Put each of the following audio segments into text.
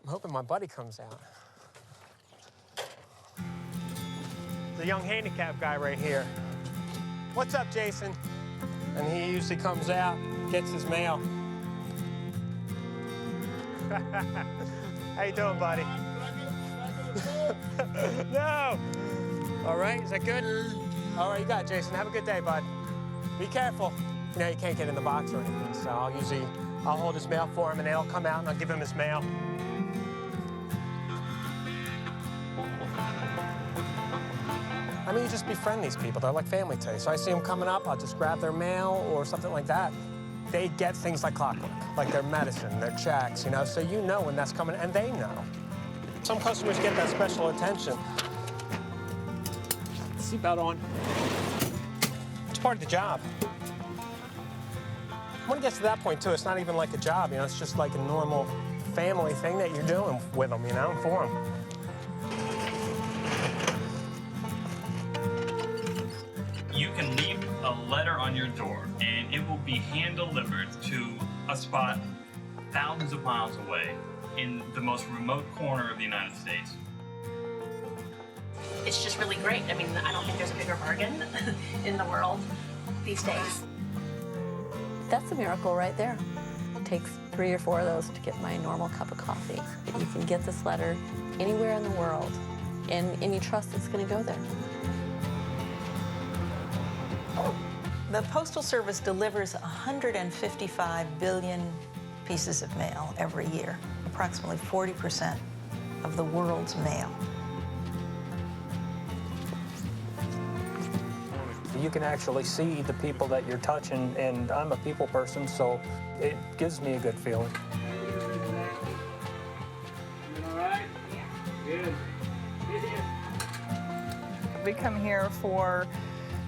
I'm hoping my buddy comes out. The young handicapped guy right here. What's up, Jason? And he usually comes out, gets his mail. How you doing, buddy? No! All right, is that good? All right, you got it, Jason. Have a good day, bud. Be careful. You know, you can't get in the box or anything, so I'll hold his mail for him, and they'll come out, and I'll give him his mail. I mean, you just befriend these people. They're like family to you. So I see them coming up, I'll just grab their mail or something like that. They get things like clockwork, like their medicine, their checks, you know, so you know when that's coming, and they know. Some customers get that special attention. Seatbelt on. It's part of the job. When it gets to that point, too, it's not even like a job, you know, it's just like a normal family thing that you're doing with them, you know, for them. You can leave a letter on your door, and it will be hand-delivered to a spot thousands of miles away in the most remote corner of the United States. It's just really great. I mean, I don't think there's a bigger bargain in the world these days. That's a miracle right there. It takes 3 or 4 of those to get my normal cup of coffee. You can get this letter anywhere in the world, and you trust it's going to go there. The Postal Service delivers 155 billion pieces of mail every year, approximately 40% of the world's mail. You can actually see the people that you're touching, and I'm a people person, so it gives me a good feeling. You all right? Yeah. Good. We come here for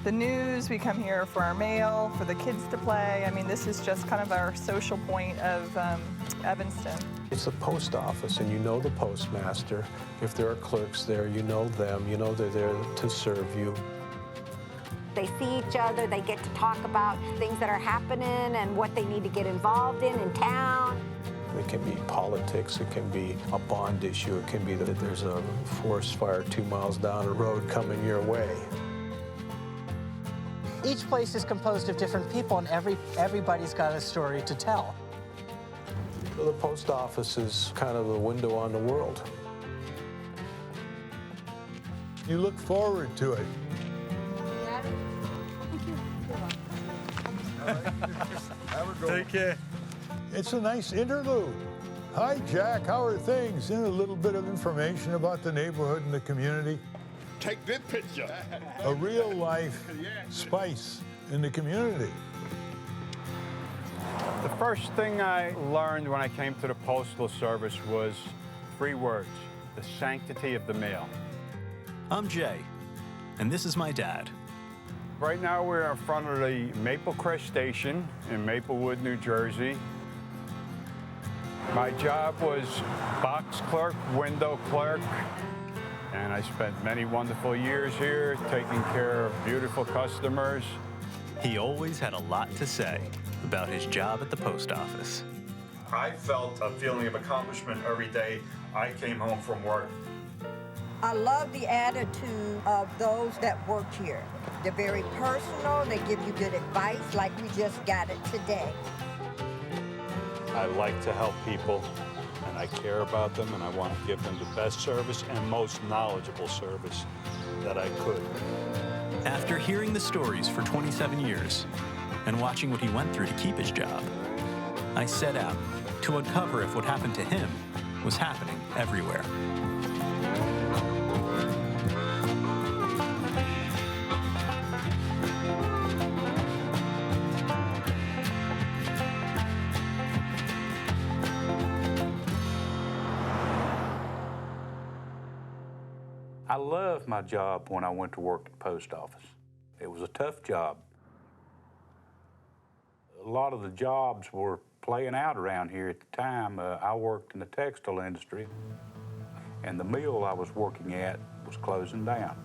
the news, we come here for our mail, for the kids to play. I mean, this is just kind of our social point of Evanston. It's the post office, and you know the postmaster. If there are clerks there, you know them. You know they're there to serve you. They see each other, they get to talk about things that are happening and what they need to get involved in town. It can be politics, it can be a bond issue, it can be that there's a forest fire 2 miles down the road coming your way. Each place is composed of different people, and everybody's got a story to tell. So the post office is kind of the window on the world. You look forward to it. Take care. It's a nice interlude. Hi, Jack. How are things? And a little bit of information about the neighborhood and the community. Take this picture. A real-life spice in the community. The first thing I learned when I came to the Postal Service was 3 words: the sanctity of the mail. I'm Jay, and this is my dad. Right now we're in front of the Maple Crest Station in Maplewood, New Jersey. My job was box clerk, window clerk, and I spent many wonderful years here taking care of beautiful customers. He always had a lot to say about his job at the post office. I felt a feeling of accomplishment every day I came home from work. I love the attitude of those that work here. They're very personal, they give you good advice like we just got it today. I like to help people, and I care about them, and I want to give them the best service and most knowledgeable service that I could. After hearing the stories for 27 years and watching what he went through to keep his job, I set out to uncover if what happened to him was happening everywhere. I loved my job when I went to work at the post office. It was a tough job. A lot of the jobs were playing out around here at the time. I worked in the textile industry, and the mill I was working at was closing down.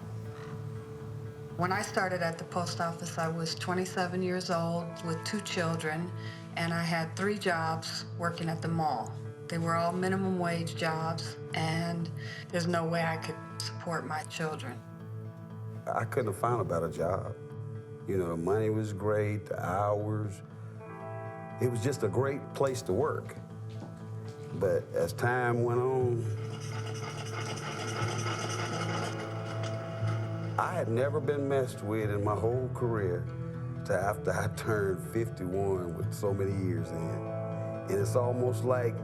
When I started at the post office, I was 27 years old with 2 children, and I had 3 jobs working at the mall. They were all minimum wage jobs, and there's no way I could support my children. I couldn't have found a better job. You know, the money was great, the hours. It was just a great place to work. But as time went on, I had never been messed with in my whole career till after I turned 51 with so many years in. And it's almost like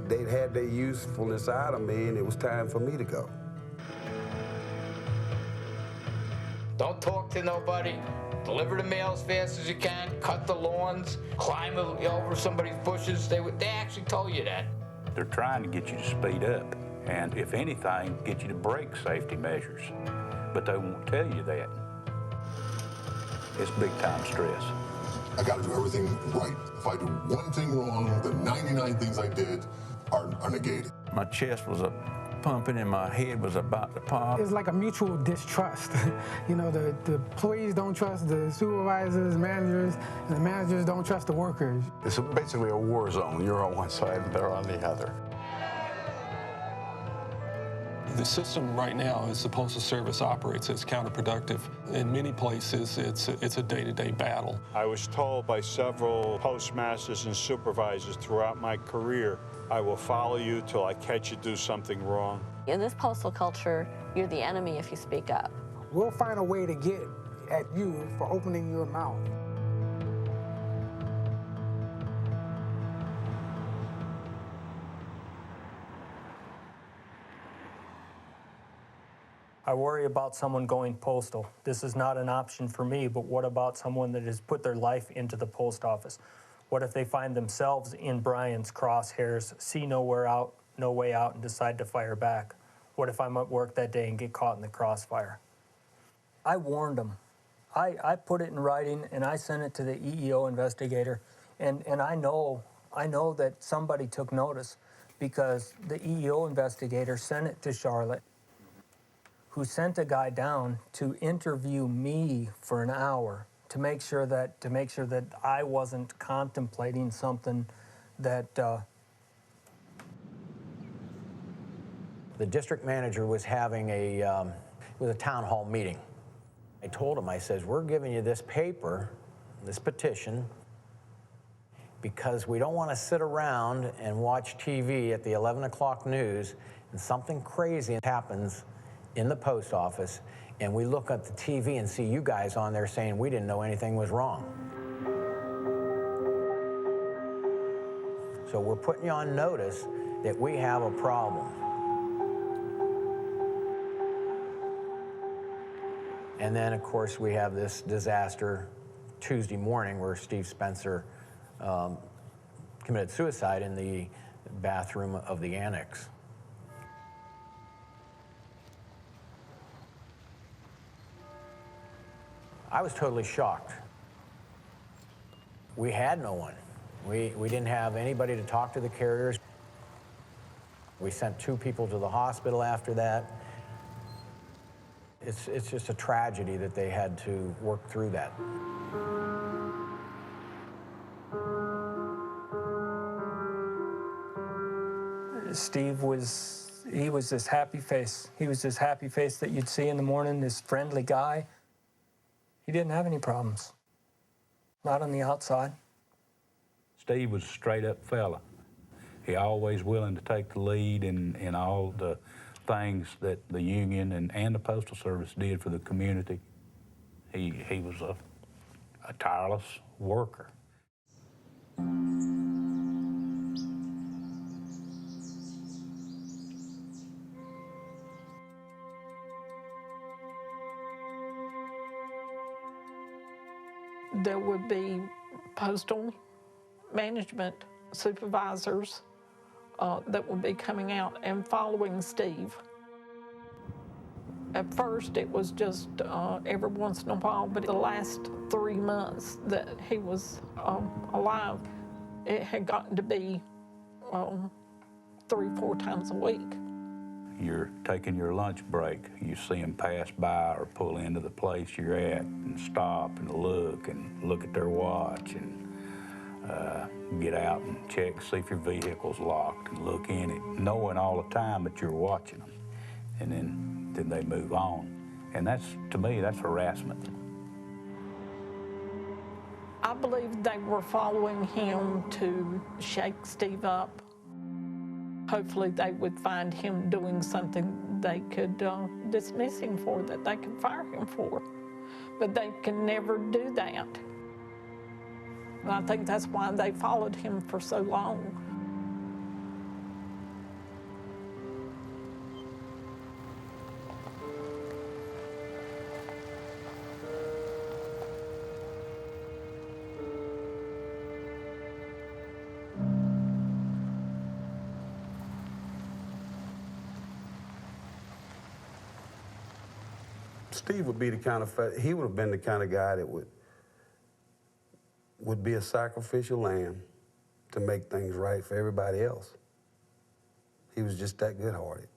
they'd had their usefulness out of me and it was time for me to go. Don't talk to nobody. Deliver the mail as fast as you can. Cut the lawns. Climb over somebody's bushes. They actually told you that. They're trying to get you to speed up, and if anything, get you to break safety measures. But they won't tell you that. It's big time stress. I got to do everything right. If I do one thing wrong, the 99 things I did are negated. My chest was pumping and my head was about to pop. It's like a mutual distrust. You know, the employees don't trust the supervisors, managers, and the managers don't trust the workers. It's basically a war zone. You're on one side and they're on the other. The system right now, as the Postal Service operates, is counterproductive. In many places, it's a day-to-day battle. I was told by several postmasters and supervisors throughout my career, I will follow you till I catch you do something wrong. In this postal culture, you're the enemy if you speak up. We'll find a way to get at you for opening your mouth. I worry about someone going postal. This is not an option for me, but what about someone that has put their life into the post office? What if they find themselves in Brian's crosshairs, see no way out, and decide to fire back? What if I'm at work that day and get caught in the crossfire? I warned them. I put it in writing, and I sent it to the EEO investigator, and I know that somebody took notice because the EEO investigator sent it to Charlotte, who sent a guy down to interview me for an hour to make sure that I wasn't contemplating something that. The district manager was having a town hall meeting. I told him, I says, we're giving you this paper, this petition, because we don't want to sit around and watch TV at the 11 o'clock news and something crazy happens in the post office, and we look at the TV and see you guys on there saying we didn't know anything was wrong. So we're putting you on notice that we have a problem. And then, of course, we have this disaster Tuesday morning where Steve Spencer committed suicide in the bathroom of the annex. I was totally shocked. We had no one. We didn't have anybody to talk to the carriers. We sent 2 people to the hospital after that. It's just a tragedy that they had to work through that. Steve was this happy face. He was this happy face that you'd see in the morning, this friendly guy. He didn't have any problems. Not on the outside. Steve was a straight-up fella. He always willing to take the lead in all the things that the union and the Postal Service did for the community. He was a tireless worker. There would be postal management supervisors that would be coming out and following Steve. At first, it was just every once in a while, but the last 3 months that he was alive, it had gotten to be 3-4 times a week. You're taking your lunch break, you see them pass by or pull into the place you're at and stop and look at their watch. And get out and check, see if your vehicle's locked and look in it, knowing all the time that you're watching them. And then they move on. And that's, to me, that's harassment. I believe they were following him to shake Steve up. Hopefully they would find him doing something they could dismiss him for, that they could fire him for. But they can never do that. And I think that's why they followed him for so long. Steve would be the kind of, he would have been the kind of guy that would be a sacrificial lamb to make things right for everybody else. He was just that good-hearted.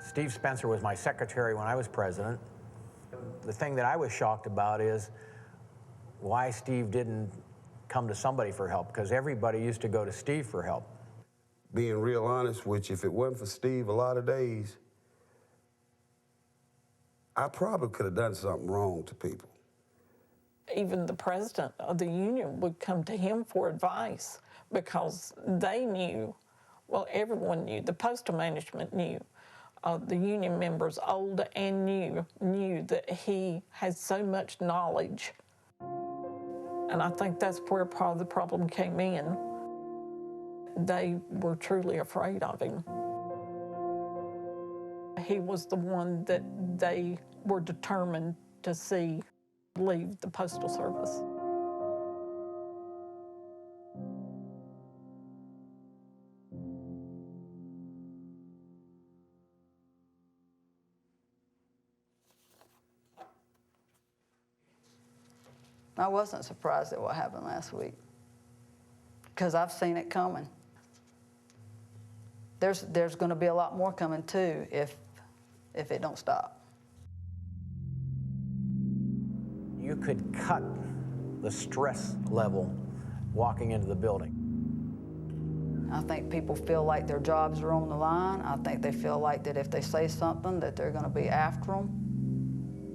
Steve Spencer was my secretary when I was president. The thing that I was shocked about is why Steve didn't come to somebody for help, because everybody used to go to Steve for help. Being real honest with you, if it wasn't for Steve, a lot of days, I probably could have done something wrong to people. Even the president of the union would come to him for advice because they knew, well, everyone knew, the postal management knew, the union members, old and new, knew that he had so much knowledge. And I think that's where part of the problem came in. They were truly afraid of him. He was the one that they were determined to see leave the Postal Service. I wasn't surprised at what happened last week, because I've seen it coming. There's going to be a lot more coming too if it don't stop. You could cut the stress level walking into the building. I think people feel like their jobs are on the line. I think they feel like that if they say something that they're going to be after them.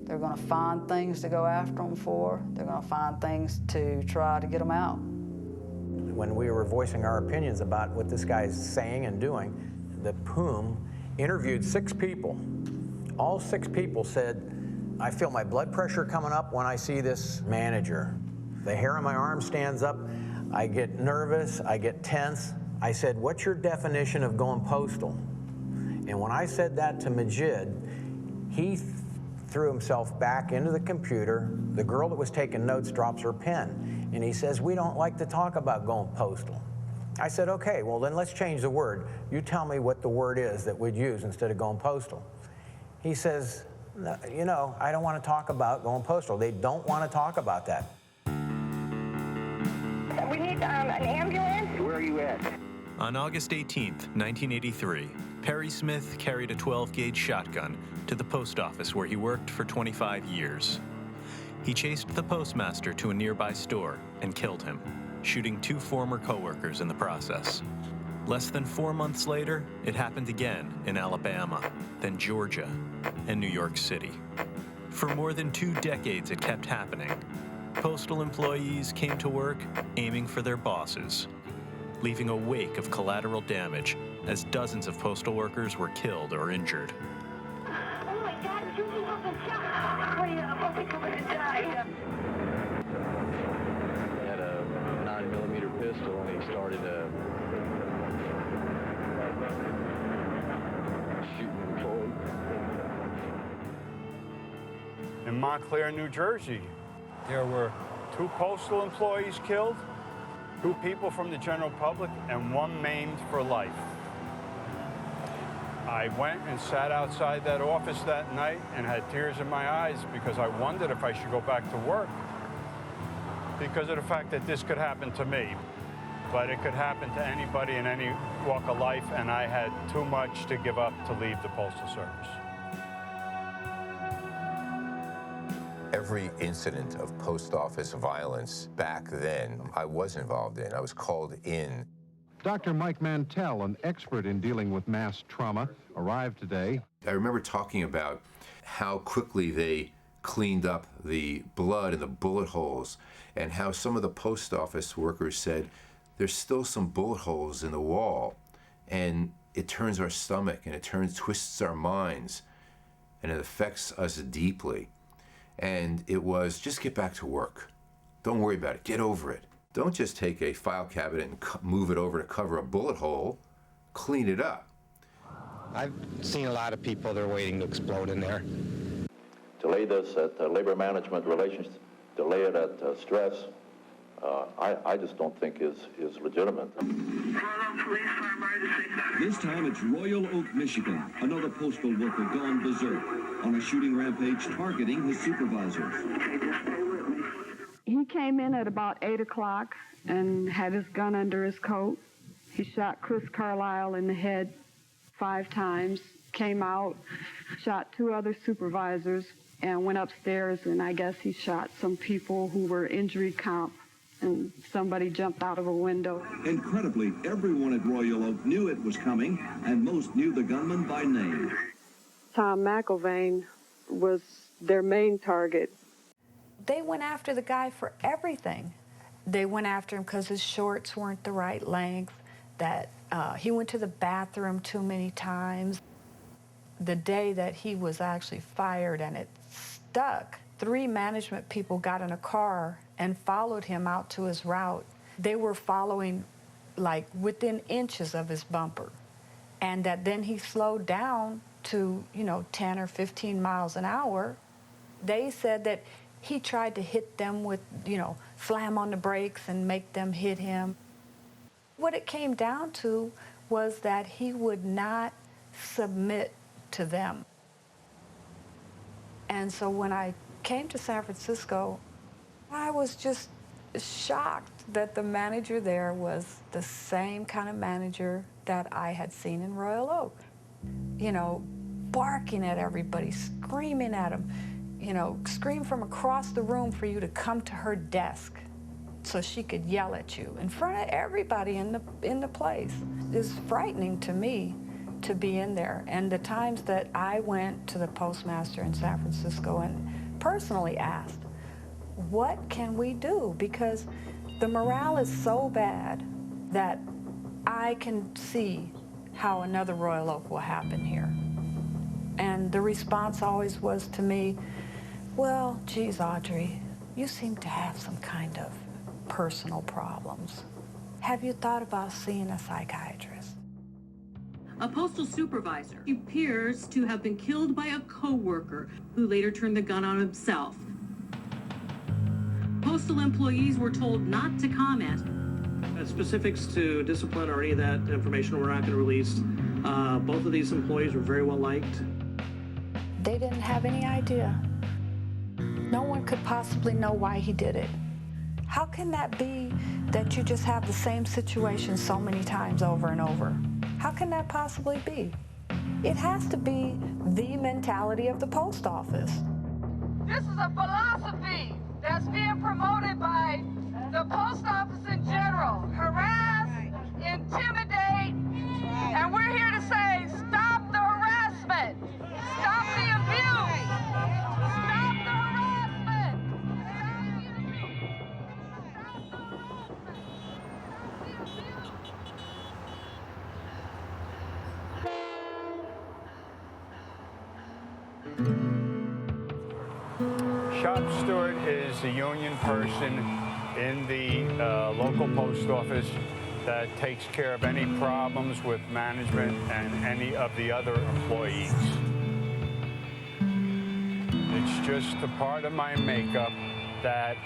They're going to find things to go after them for. They're going to find things to try to get them out. When we were voicing our opinions about what this guy's saying and doing, the POOM interviewed 6 people. All 6 people said, I feel my blood pressure coming up when I see this manager. The hair on my arm stands up. I get nervous. I get tense. I said, what's your definition of going postal? And when I said that to Majid, he threw himself back into the computer. The girl that was taking notes drops her pen. And he says, we don't like to talk about going postal. I said, okay, well then let's change the word. You tell me what the word is that we'd use instead of going postal. He says, you know, I don't want to talk about going postal. They don't want to talk about that. We need an ambulance. Where are you at? On August 18th, 1983, Perry Smith carried a 12-gauge shotgun to the post office where he worked for 25 years. He chased the postmaster to a nearby store and killed him, shooting 2 former co-workers in the process. Less than 4 months later, it happened again in Alabama, then Georgia, and New York City. For more than 2 decades it kept happening. Postal employees came to work aiming for their bosses, leaving a wake of collateral damage as dozens of postal workers were killed or injured. Oh my God, Susie wasn't shot. Hurry up, I'll be coming to die. He had a 9mm pistol and he started shooting forward. In Montclair, New Jersey, there were 2 postal employees killed, 2 people from the general public, and 1 maimed for life. I went and sat outside that office that night and had tears in my eyes because I wondered if I should go back to work because of the fact that this could happen to me. But it could happen to anybody in any walk of life, and I had too much to give up to leave the Postal Service. Every incident of post office violence back then, I was involved in. I was called in. Dr. Mike Mantell, an expert in dealing with mass trauma, arrived today. I remember talking about how quickly they cleaned up the blood and the bullet holes, and how some of the post office workers said, there's still some bullet holes in the wall, and it turns our stomach, and it twists our minds, and it affects us deeply. And it was, just get back to work. Don't worry about it. Get over it. Don't just take a file cabinet and move it over to cover a bullet hole. Clean it up. I've seen a lot of people that are waiting to explode in there. To lay this at labor management relations, to lay it at stress, I just don't think is legitimate. This time it's Royal Oak, Michigan. Another postal worker gone berserk on a shooting rampage targeting his supervisors. He came in at about 8 o'clock and had his gun under his coat. He shot Chris Carlisle in the head 5 times, came out, shot 2 other supervisors, and went upstairs, and I guess he shot some people who were injury comp, and somebody jumped out of a window. Incredibly, everyone at Royal Oak knew it was coming, and most knew the gunman by name. Tom McIlvain was their main target. They went after the guy for everything. They went after him because his shorts weren't the right length, that he went to the bathroom too many times. The day that he was actually fired and it stuck, 3 management people got in a car and followed him out to his route. They were following like within inches of his bumper. And that then he slowed down to, 10 or 15 miles an hour. They said that he tried to hit them with, slam on the brakes and make them hit him. What it came down to was that he would not submit to them. And so when I came to San Francisco, I was just shocked that the manager there was the same kind of manager that I had seen in Royal Oak. Barking at everybody, screaming at them, scream from across the room for you to come to her desk so she could yell at you in front of everybody in the place. It's frightening to me to be in there. And the times that I went to the postmaster in San Francisco and personally asked, what can we do? Because the morale is so bad that I can see how another Royal Oak will happen here. And the response always was to me, well, geez, Audrey, you seem to have some kind of personal problems. Have you thought about seeing a psychiatrist? A postal supervisor appears to have been killed by a co-worker who later turned the gun on himself. Postal employees were told not to comment. Specifics to discipline or any of that information we're not going to release. Both of these employees were very well liked. They didn't have any idea. No one could possibly know why he did it. How can that be that you just have the same situation so many times over and over? How can that possibly be? It has to be the mentality of the post office. This is a philosophy that's being promoted by the post office in general. Harass, intimidate, and we're here to say, stop the harassment, stop the abuse, stop the harassment, Shop steward is a union person in the local post office that takes care of any problems with management and any of the other employees. It's just a part of my makeup that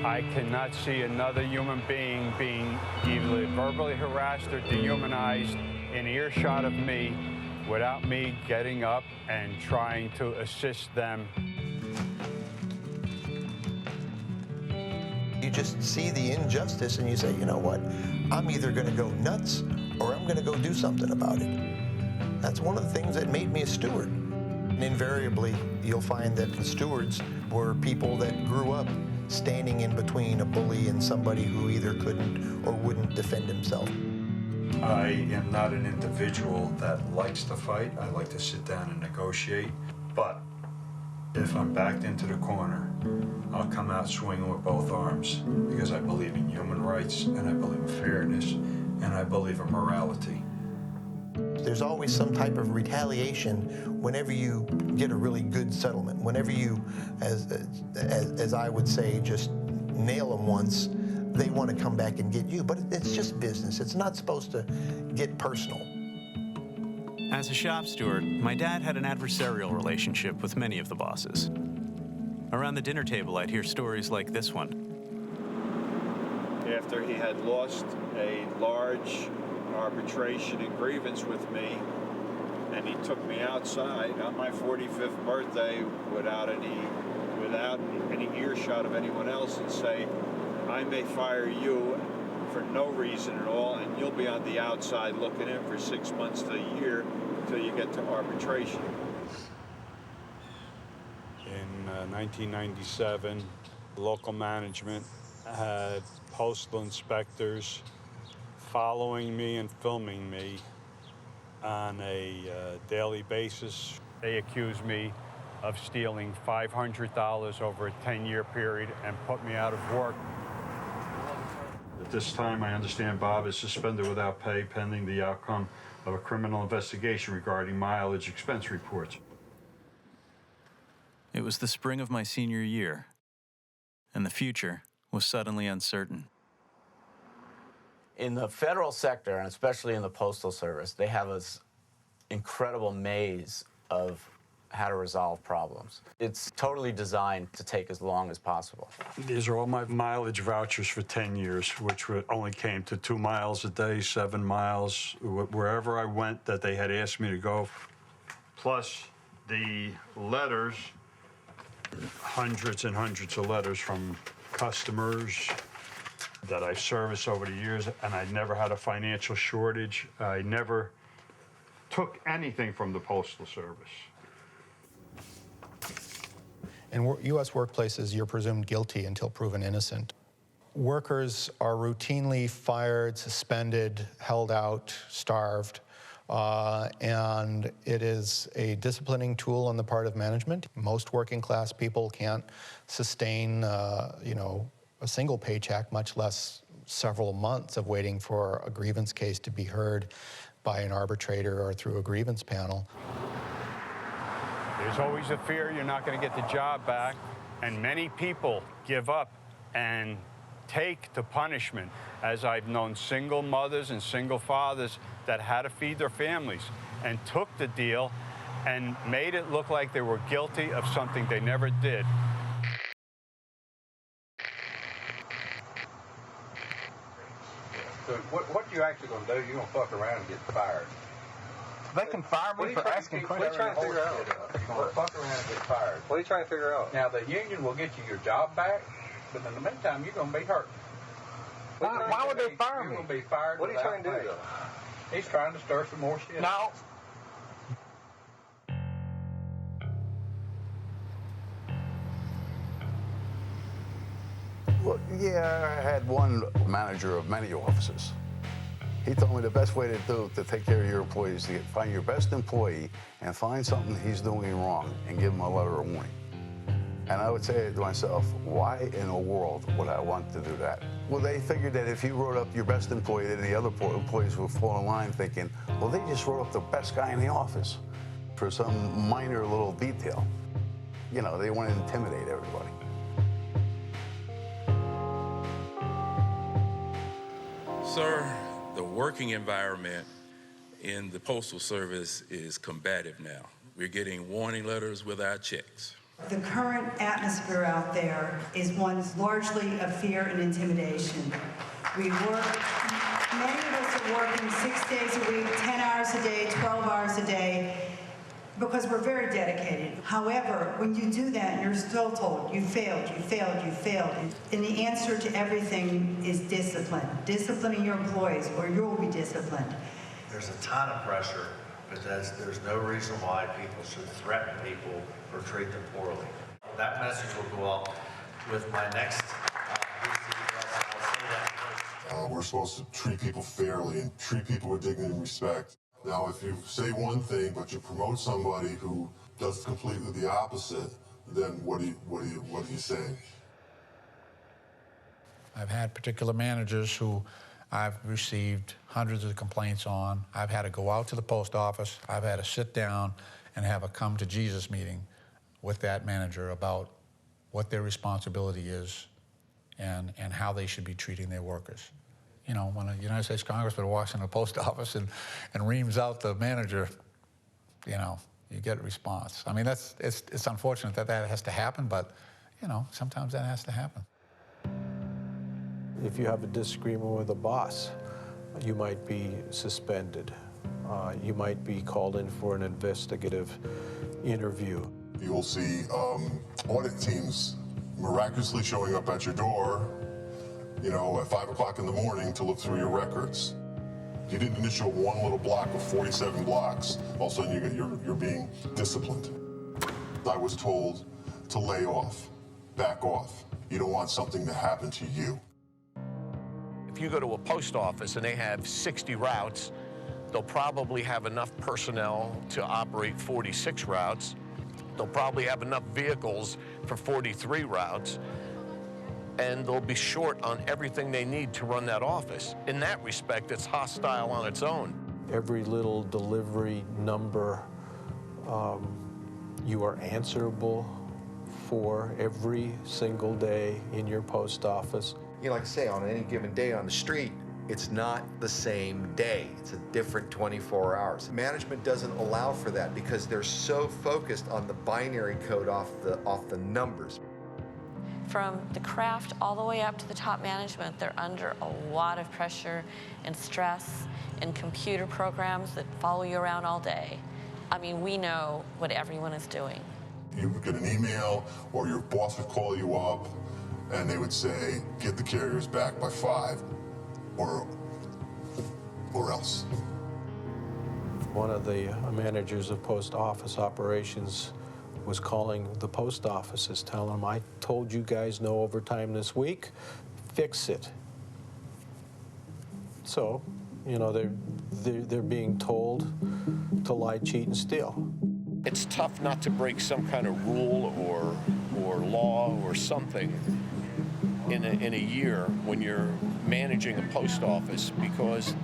I cannot see another human being being either verbally harassed or dehumanized in earshot of me without me getting up and trying to assist them. You just see the injustice and you say, you know what, I'm either going to go nuts or I'm going to go do something about it. That's one of the things that made me a steward. And invariably, you'll find that the stewards were people that grew up standing in between a bully and somebody who either couldn't or wouldn't defend himself. I am not an individual that likes to fight. I like to sit down and negotiate. But if I'm backed into the corner, I'll come out swinging with both arms because I believe in human rights and I believe in fairness and I believe in morality. There's always some type of retaliation whenever you get a really good settlement. Whenever you, as I would say, just nail them once, they want to come back and get you. But it's just business. It's not supposed to get personal. As a shop steward, my dad had an adversarial relationship with many of the bosses. Around the dinner table, I'd hear stories like this one. After he had lost a large arbitration and grievance with me, and he took me outside on my 45th birthday without any earshot of anyone else and say, I may fire you for no reason at all, and you'll be on the outside looking in for 6 months to a year until you get to arbitration. In 1997, local management had postal inspectors following me and filming me on a daily basis. They accused me of stealing $500 over a 10-year period and put me out of work. At this time, I understand Bob is suspended without pay pending the outcome of a criminal investigation regarding mileage expense reports. It was the spring of my senior year, and the future was suddenly uncertain. In the federal sector, and especially in the Postal Service, they have this incredible maze of how to resolve problems. It's totally designed to take as long as possible. These are all my mileage vouchers for 10 years, which only came to 2 miles a day, 7 miles, wherever I went that they had asked me to go. Plus the letters, hundreds and hundreds of letters from customers that I've serviced over the years, and I never had a financial shortage. I never took anything from the Postal Service. In U.S. workplaces, you're presumed guilty until proven innocent. Workers are routinely fired, suspended, held out, starved, and it is a disciplining tool on the part of management. Most working class people can't sustain, a single paycheck, much less several months of waiting for a grievance case to be heard by an arbitrator or through a grievance panel. There's always a fear you're not going to get the job back, and many people give up and take the punishment, as I've known single mothers and single fathers that had to feed their families and took the deal and made it look like they were guilty of something they never did. So what you actually going to do, you're going to fuck around and get fired. They can fire me for asking questions. What are you trying to figure out? You're going to fuck around and get fired. What are you trying to figure out? Now, the union will get you your job back, but in the meantime, you're going to be hurt. Why would they fire me? You're going to be fired. What are you trying to do, though? He's trying to stir some more shit. No. Well, yeah, I had one manager of many offices. He told me the best way to take care of your employees is to find your best employee and find something he's doing wrong and give him a letter of warning. And I would say to myself, why in the world would I want to do that? Well, they figured that if you wrote up your best employee, then the other employees would fall in line thinking, well, they just wrote up the best guy in the office for some minor little detail. You know, they want to intimidate everybody. Sir, the working environment in the Postal Service is combative now. We're getting warning letters with our checks. The current atmosphere out there is one largely of fear and intimidation. Many of us are working 6 days a week, 10 hours a day, 12 hours a day, because we're very dedicated. However, when you do that, you're still told, you failed, you failed, you failed. And the answer to everything is discipline. Disciplining your employees, or you'll be disciplined. There's a ton of pressure because there's no reason why people should threaten people or treat them poorly. That message will go out with my next we're supposed to treat people fairly and treat people with dignity and respect. Now, if you say one thing, but you promote somebody who does completely the opposite, then what are you saying? I've had particular managers who I've received hundreds of complaints on. I've had to go out to the post office. I've had to sit down and have a come to Jesus meeting with that manager about what their responsibility is and how they should be treating their workers. You know, when a United States Congressman walks in the post office and reams out the manager, you know, you get a response. I mean, it's unfortunate that has to happen, but, you know, sometimes that has to happen. If you have a disagreement with a boss, you might be suspended. You might be called in for an investigative interview. You will see audit teams miraculously showing up at your door, you know, at 5 o'clock in the morning to look through your records. You didn't initial one little block of 47 blocks, all of a sudden you're being disciplined. I was told to lay off, back off. You don't want something to happen to you. If you go to a post office and they have 60 routes, they'll probably have enough personnel to operate 46 routes. They'll probably have enough vehicles for 43 routes, and they'll be short on everything they need to run that office. In that respect, it's hostile on its own. Every little delivery number you are answerable for every single day in your post office. You know, like I say, on any given day on the street, it's not the same day. It's a different 24 hours. Management doesn't allow for that because they're so focused on the binary code off the numbers. From the craft all the way up to the top management, they're under a lot of pressure and stress and computer programs that follow you around all day. I mean, we know what everyone is doing. You would get an email or your boss would call you up and they would say, get the carriers back by 5 or else. One of the managers of post office operations was calling the post offices, telling them, I told you guys no overtime this week, fix it. So, you know, they're being told to lie, cheat, and steal. It's tough not to break some kind of rule or law or something in a year when you're managing a post office because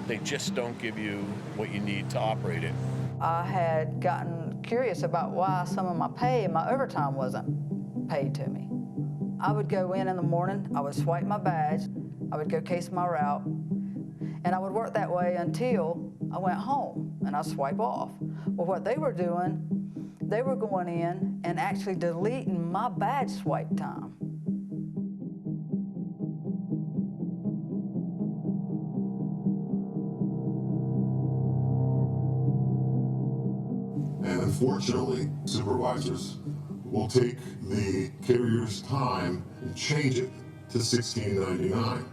they just don't give you what you need to operate it. I had gotten curious about why some of my pay and my overtime wasn't paid to me. I would go in the morning, I would swipe my badge, I would go case my route, and I would work that way until I went home and I'd swipe off. Well, what they were doing, they were going in and actually deleting my badge swipe time. And unfortunately, supervisors will take the carrier's time and change it to $16.99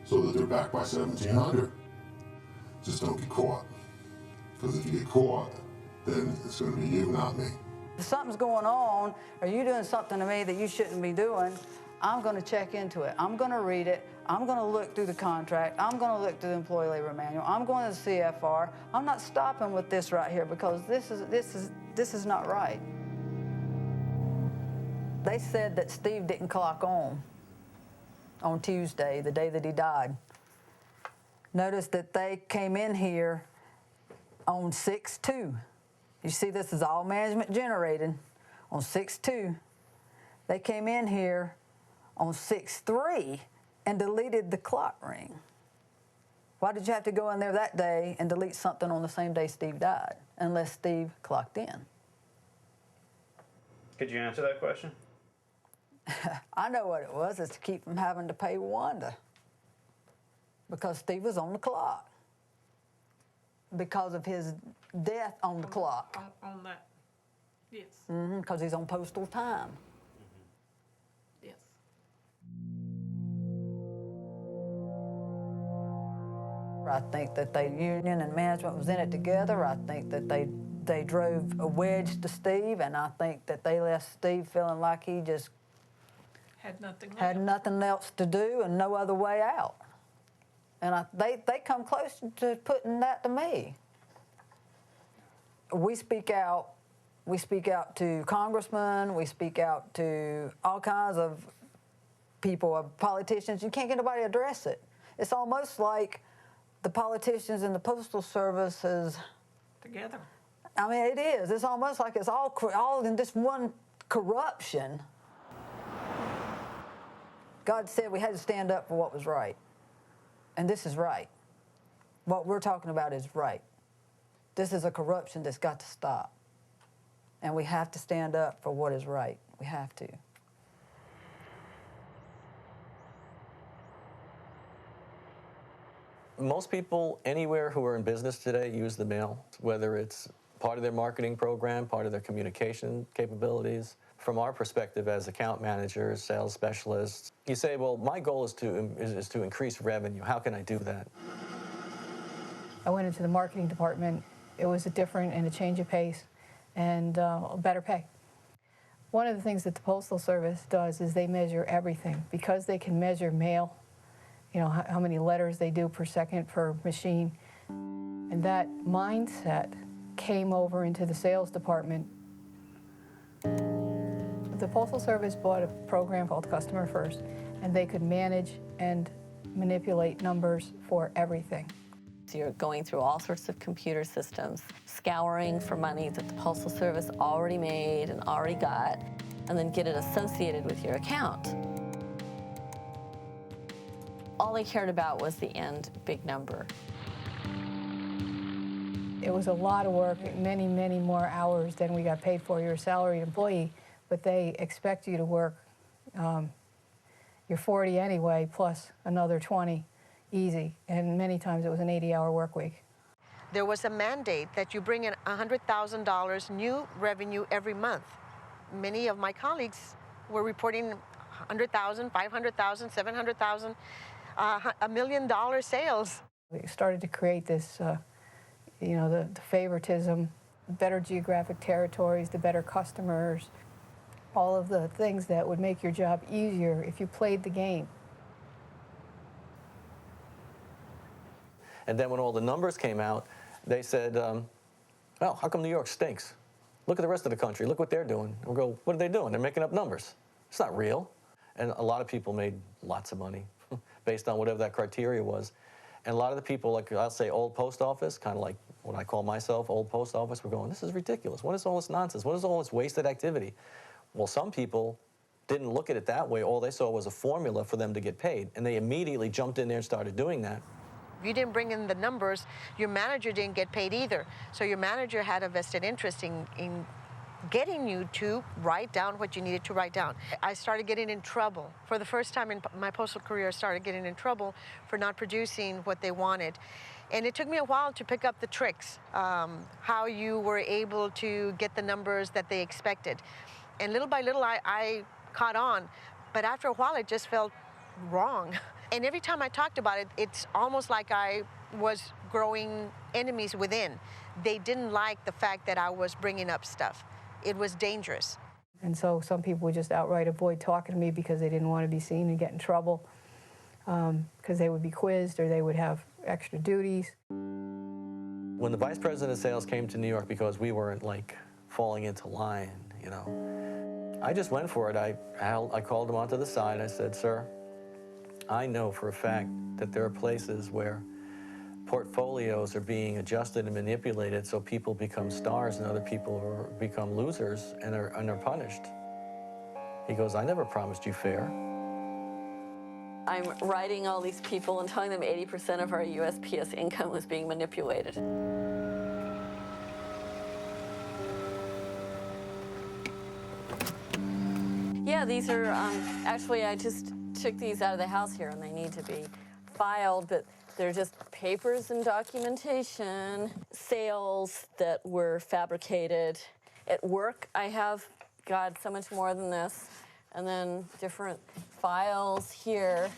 so that they're back by $1,700. Just don't get caught. Because if you get caught, then it's going to be you, not me. If something's going on, or you doing something to me that you shouldn't be doing, I'm going to check into it. I'm going to read it. I'm going to look through the contract. I'm going to look through the employee labor manual. I'm going to the CFR. I'm not stopping with this right here because this is not right. They said that Steve didn't clock on Tuesday, the day that he died. Notice that they came in here on 6/2. You see, this is all management generated on 6/2. They came in here on 6/3 and deleted the clock ring. Why did you have to go in there that day and delete something on the same day Steve died, unless Steve clocked in? Could you answer that question? I know what it was. It's to keep from having to pay Wanda because Steve was on the clock because of his death on the clock. On that, yes. Because he's on postal time. I think that the union and management was in it together. I think that they drove a wedge to Steve, and I think that they left Steve feeling like he just Had nothing else to do and no other way out. And they come close to putting that to me. We speak out to congressmen, we speak out to all kinds of people, politicians. You can't get nobody to address it. It's almost like the politicians and the Postal Service is together. I mean, it is. It's almost like it's all in this one corruption. God said we had to stand up for what was right. And this is right. What we're talking about is right. This is a corruption that's got to stop. And we have to stand up for what is right. We have to. Most people anywhere who are in business today use the mail, whether it's part of their marketing program, part of their communication capabilities. From our perspective as account managers, sales specialists, you say, well, my goal is to increase revenue. How can I do that? I went into the marketing department. It was a different and a change of pace and better pay. One of the things that the Postal Service does is they measure everything. Because they can measure mail, you know, how many letters they do per second per machine. And that mindset came over into the sales department. The Postal Service bought a program called Customer First, and they could manage and manipulate numbers for everything. So you're going through all sorts of computer systems, scouring for money that the Postal Service already made and already got, and then get it associated with your account. All they cared about was the end big number. It was a lot of work, many, many more hours than we got paid for. You're a salaried employee, but they expect you to work your 40 anyway, plus another 20, easy. And many times it was an 80-hour work week. There was a mandate that you bring in $100,000 new revenue every month. Many of my colleagues were reporting $100,000, $500,000, $700,000, $1 million sales. We started to create this, you know, the favoritism, better geographic territories, the better customers, all of the things that would make your job easier if you played the game. And then when all the numbers came out, they said, well, how come New York stinks? Look at the rest of the country. Look what they're doing. We'll go, what are they doing? They're making up numbers. It's not real. And a lot of people made lots of money based on whatever that criteria was. And a lot of the people, like I'll say old post office, kind of like what I call myself, old post office, were going, this is ridiculous. What is all this nonsense? What is all this wasted activity? Well, some people didn't look at it that way. All they saw was a formula for them to get paid. And they immediately jumped in there and started doing that. If you didn't bring in the numbers, your manager didn't get paid either. So your manager had a vested interest in getting you to write down what you needed to write down. I started getting in trouble. For the first time in my postal career, I started getting in trouble for not producing what they wanted. And it took me a while to pick up the tricks, how you were able to get the numbers that they expected. And little by little, I caught on. But after a while, it just felt wrong. And every time I talked about it, it's almost like I was growing enemies within. They didn't like the fact that I was bringing up stuff. It was dangerous. And so some people would just outright avoid talking to me because they didn't want to be seen and get in trouble, because they would be quizzed or they would have extra duties. When the vice president of sales came to New York because we weren't like falling into line, you know, I just went for it. I called him onto the side. I said, sir, I know for a fact that there are places where portfolios are being adjusted and manipulated so people become stars and other people become losers and are punished. He goes, I never promised you fair. I'm writing all these people and telling them 80% of our USPS income was being manipulated. Yeah, these are, actually I just took these out of the house here and they need to be filed, but they're just papers and documentation, sales that were fabricated. At work, I have, God, so much more than this. And then different files here.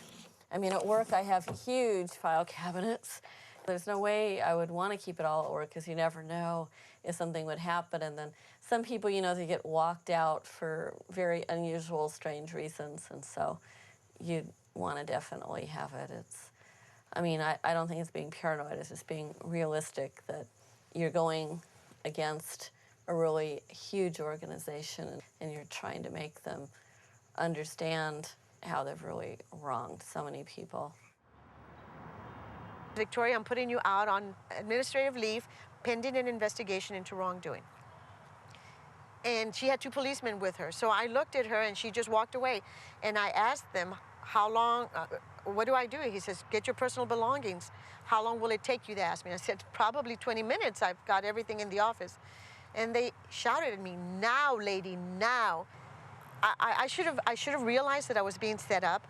I mean, at work, I have huge file cabinets. There's no way I would want to keep it all at work because you never know if something would happen. And then some people, you know, they get walked out for very unusual, strange reasons. And so you'd want to definitely have it. I mean, I don't think it's being paranoid. It's just being realistic that you're going against a really huge organization and you're trying to make them understand how they've really wronged so many people. Victoria, I'm putting you out on administrative leave pending an investigation into wrongdoing. And she had 2 policemen with her. So I looked at her and she just walked away. And I asked them, how long, what do I do? He says, get your personal belongings. How long will it take you to ask me? I said, probably 20 minutes. I've got everything in the office. And they shouted at me, now, lady, now. I should have realized that I was being set up.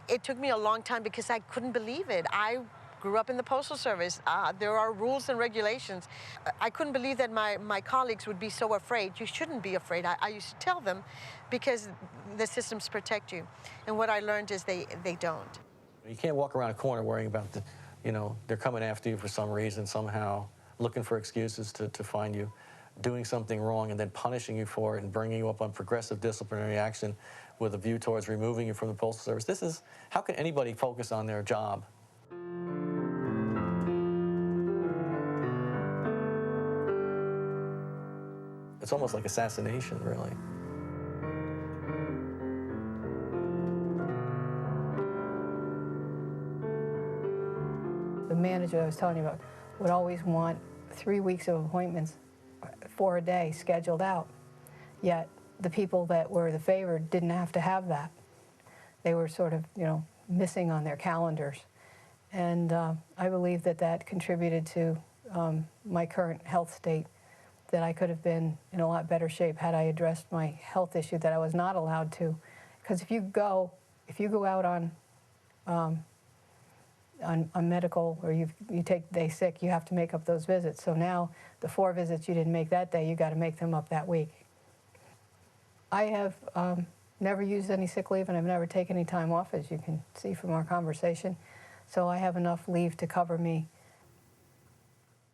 It took me a long time because I couldn't believe it. I grew up in the Postal Service. There are rules and regulations. I couldn't believe that my colleagues would be so afraid. You shouldn't be afraid. I used to tell them because the systems protect you. And what I learned is they don't. You can't walk around a corner worrying about they're coming after you for some reason, somehow, looking for excuses to find you, doing something wrong and then punishing you for it and bringing you up on progressive disciplinary action with a view towards removing you from the Postal Service. How can anybody focus on their job? It's almost like assassination, really. The manager I was telling you about would always want 3 weeks of appointments, 4 a day, scheduled out. Yet the people that were the favored didn't have to have that. They were sort of, missing on their calendars. And I believe that contributed to my current health state, that I could have been in a lot better shape had I addressed my health issue that I was not allowed to. Because if you go out on medical, or you take the day sick, you have to make up those visits. So now the 4 visits you didn't make that day, you got to make them up that week. I have never used any sick leave, and I've never taken any time off, as you can see from our conversation. So I have enough leave to cover me.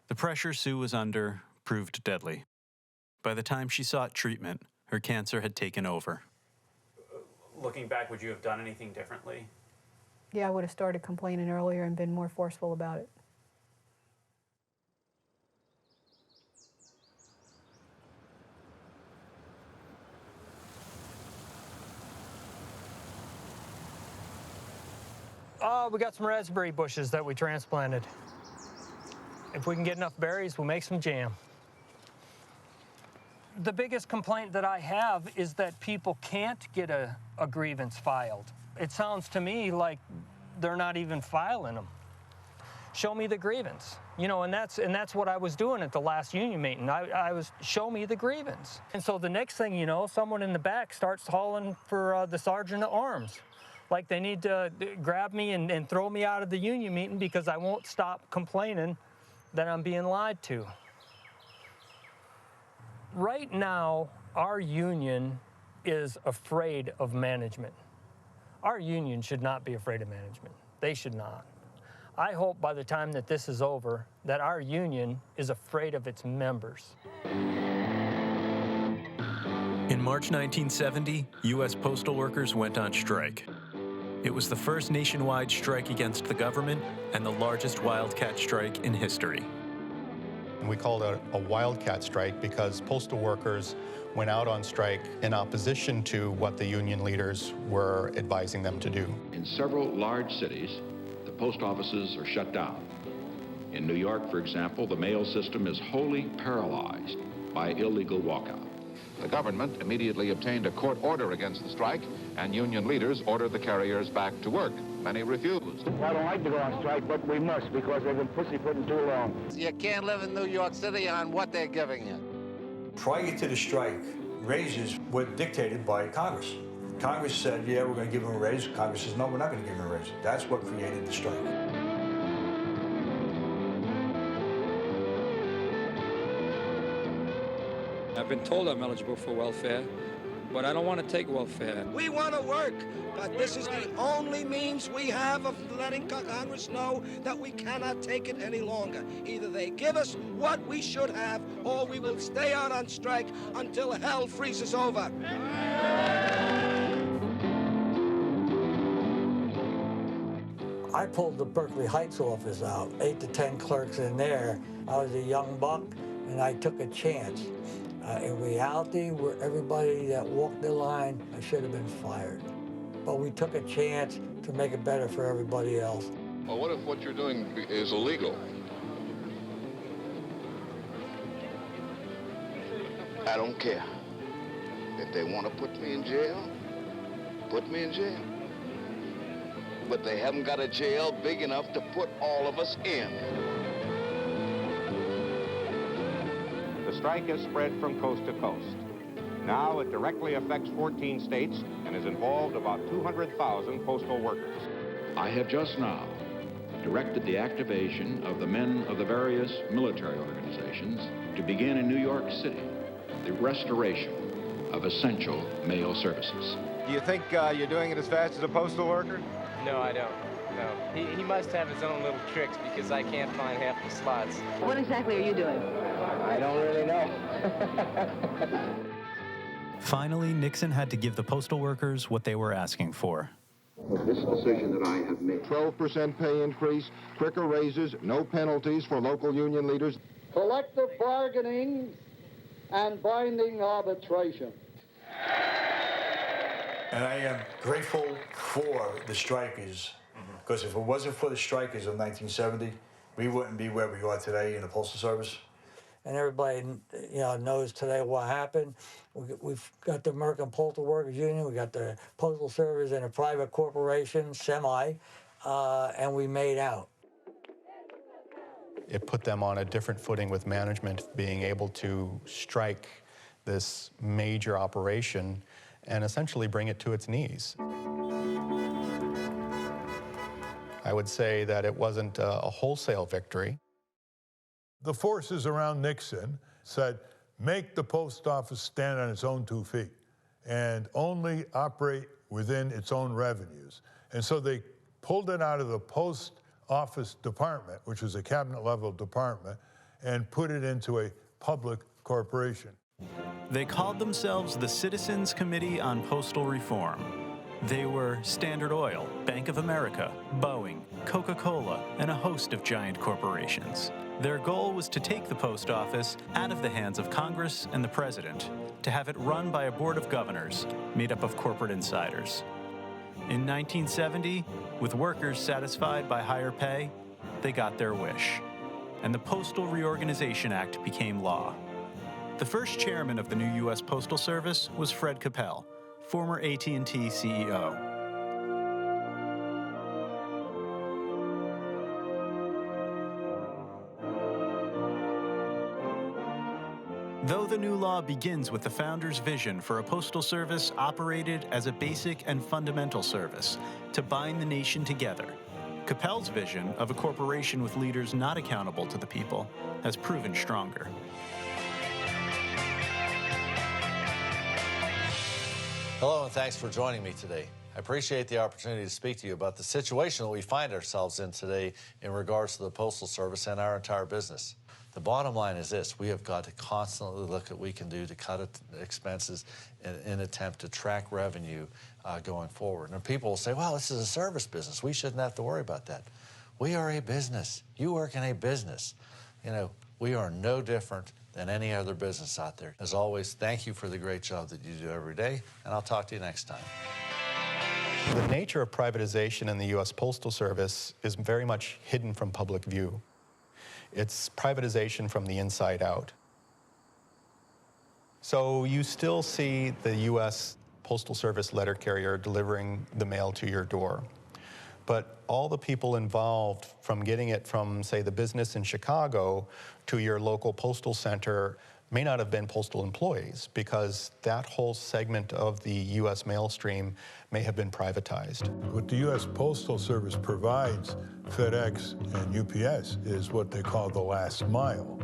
The pressure Sue was under proved deadly. By the time she sought treatment, her cancer had taken over. Looking back, would you have done anything differently? Yeah, I would have started complaining earlier and been more forceful about it. We got some raspberry bushes that we transplanted. If we can get enough berries, we'll make some jam. The biggest complaint that I have is that people can't get a grievance filed. It sounds to me like they're not even filing them. Show me the grievance. And that's what I was doing at the last union meeting. I was, show me the grievance. And so the next thing you know, someone in the back starts calling for the sergeant at arms. Like they need to grab me and throw me out of the union meeting because I won't stop complaining that I'm being lied to. Right now, our union is afraid of management. Our union should not be afraid of management. They should not. I hope by the time that this is over, that our union is afraid of its members. In March 1970, US postal workers went on strike. It was the first nationwide strike against the government and the largest wildcat strike in history. We called it a wildcat strike because postal workers went out on strike in opposition to what the union leaders were advising them to do. In several large cities, the post offices are shut down. In New York, for example, the mail system is wholly paralyzed by illegal walkout. The government immediately obtained a court order against the strike, and union leaders ordered the carriers back to work. Many refused. I don't like to go on strike, but we must because they've been pussyfooting too long. You can't live in New York City on what they're giving you. Prior to the strike, raises were dictated by Congress. Congress said, yeah, we're going to give them a raise. Congress says, no, we're not going to give them a raise. That's what created the strike. I've been told I'm eligible for welfare, but I don't want to take welfare. We want to work, but this is the only means we have of letting Congress know that we cannot take it any longer. Either they give us what we should have, or we will stay out on strike until hell freezes over. I pulled the Berkeley Heights office out, 8 to 10 clerks in there. I was a young buck, and I took a chance. In reality, where everybody that walked the line, I should have been fired. But we took a chance to make it better for everybody else. Well, what if what you're doing is illegal? I don't care. If they want to put me in jail, put me in jail. But they haven't got a jail big enough to put all of us in. The strike has spread from coast to coast. Now it directly affects 14 states and has involved about 200,000 postal workers. I have just now directed the activation of the men of the various military organizations to begin in New York City the restoration of essential mail services. Do you think you're doing it as fast as a postal worker? No, I don't. No. He must have his own little tricks because I can't find half the slots. What exactly are you doing? I don't really know. Finally, Nixon had to give the postal workers what they were asking for. This decision that I have made. 12% pay increase, quicker raises, no penalties for local union leaders. Collective bargaining and binding arbitration. And I am grateful for the strikers, because if it wasn't for the strikers of 1970, we wouldn't be where we are today in the Postal Service. And everybody, knows today what happened. We've got the American Postal Workers Union, we got the Postal Service and a private corporation, and we made out. It put them on a different footing with management, being able to strike this major operation and essentially bring it to its knees. I would say that it wasn't a wholesale victory. The forces around Nixon said, make the post office stand on its own 2 feet and only operate within its own revenues. And so they pulled it out of the post office department, which was a cabinet level department, and put it into a public corporation. They called themselves the Citizens Committee on Postal Reform. They were Standard Oil, Bank of America, Boeing, Coca-Cola, and a host of giant corporations. Their goal was to take the post office out of the hands of Congress and the president, to have it run by a board of governors made up of corporate insiders. In 1970, with workers satisfied by higher pay, they got their wish, and the Postal Reorganization Act became law. The first chairman of the new US Postal Service was Fred Capel, former AT&T CEO. Though the new law begins with the founders' vision for a postal service operated as a basic and fundamental service to bind the nation together, Capel's vision of a corporation with leaders not accountable to the people has proven stronger. Hello, and thanks for joining me today. I appreciate the opportunity to speak to you about the situation that we find ourselves in today in regards to the Postal Service and our entire business. The bottom line is this: we have got to constantly look at what we can do to cut expenses in an attempt to track revenue going forward. And people will say, well, this is a service business. We shouldn't have to worry about that. We are a business. You work in a business. We are no different than any other business out there. As always, thank you for the great job that you do every day, and I'll talk to you next time. The nature of privatization in the US Postal Service is very much hidden from public view. It's privatization from the inside out. So you still see the US Postal Service letter carrier delivering the mail to your door. But all the people involved, from getting it from, say, the business in Chicago to your local postal center, may not have been postal employees, because that whole segment of the U.S. mail stream may have been privatized. What the U.S. Postal Service provides FedEx and UPS is what they call the last mile,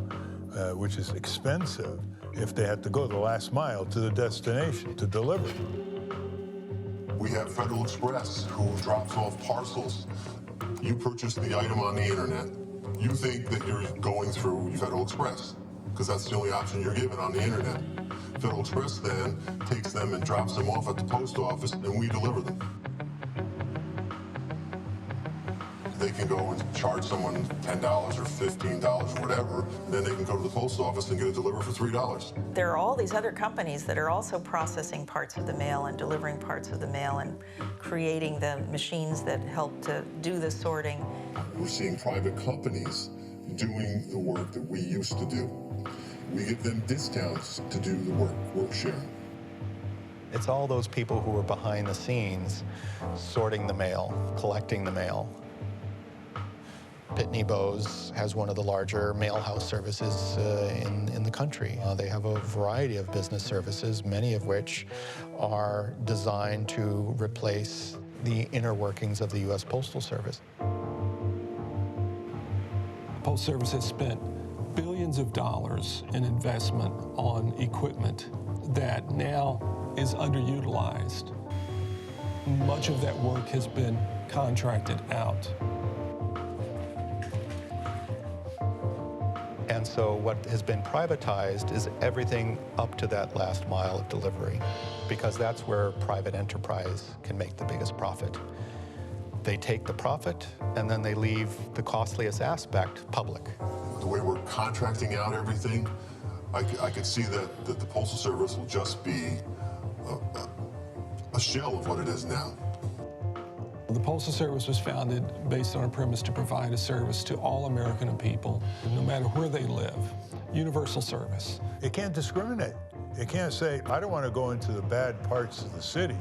which is expensive if they had to go the last mile to the destination to deliver. We have Federal Express who drops off parcels. You purchase the item on the internet. You think that you're going through Federal Express because that's the only option you're given on the internet. Federal Express then takes them and drops them off at the post office and we deliver them. They can go and charge someone $10 or $15 or whatever, and then they can go to the post office and get it delivered for $3. There are all these other companies that are also processing parts of the mail and delivering parts of the mail and creating the machines that help to do the sorting. We're seeing private companies doing the work that we used to do. We give them discounts to do the work sharing. It's all those people who are behind the scenes, sorting the mail, collecting the mail. Pitney Bowes has one of the larger mail house services in the country. They have a variety of business services, many of which are designed to replace the inner workings of the US Postal Service. The Postal Service has spent billions of dollars in investment on equipment that now is underutilized. Much of that work has been contracted out. And so what has been privatized is everything up to that last mile of delivery, because that's where private enterprise can make the biggest profit. They take the profit, and then they leave the costliest aspect public. The way we're contracting out everything, I could see that the Postal Service will just be a shell of what it is now. The Postal Service was founded based on a premise to provide a service to all American people, no matter where they live. Universal service. It can't discriminate. It can't say, I don't want to go into the bad parts of the city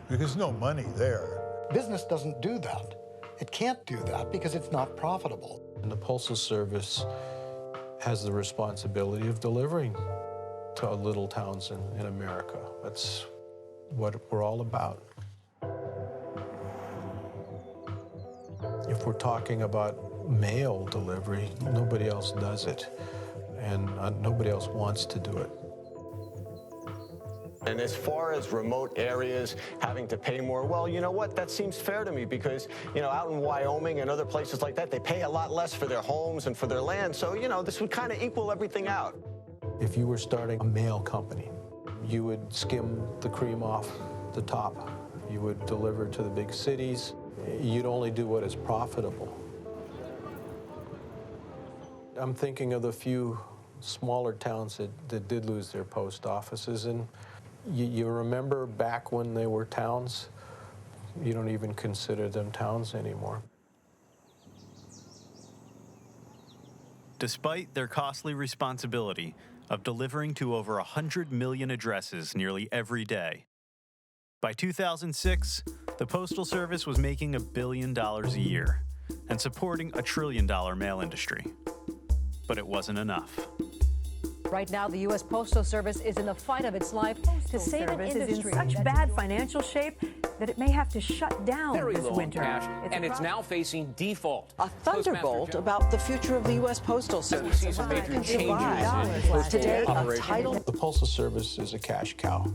because there's no money there. Business doesn't do that. It can't do that because it's not profitable. And the Postal Service has the responsibility of delivering to little towns in America. That's what we're all about. If we're talking about mail delivery, nobody else does it, and nobody else wants to do it. And as far as remote areas having to pay more, well, you know what? That seems fair to me because, you know, out in Wyoming and other places like that, they pay a lot less for their homes and for their land. So, you know, this would kind of equal everything out. If you were starting a mail company, you would skim the cream off the top. You would deliver to the big cities. You'd only do what is profitable. I'm thinking of the few smaller towns that did lose their post offices, and you remember back when they were towns? You don't even consider them towns anymore. Despite their costly responsibility of delivering to over 100 million addresses nearly every day, by 2006, the Postal Service was making $1 billion a year and supporting a $1 trillion mail industry. But it wasn't enough. Right now, the U.S. Postal Service is in the fight of its life to save an industry in such bad financial shape that it may have to shut down this winter. And it's now facing default. A thunderbolt about the future of the U.S. Postal Service. We see some major changes today, a title. The Postal Service is a cash cow,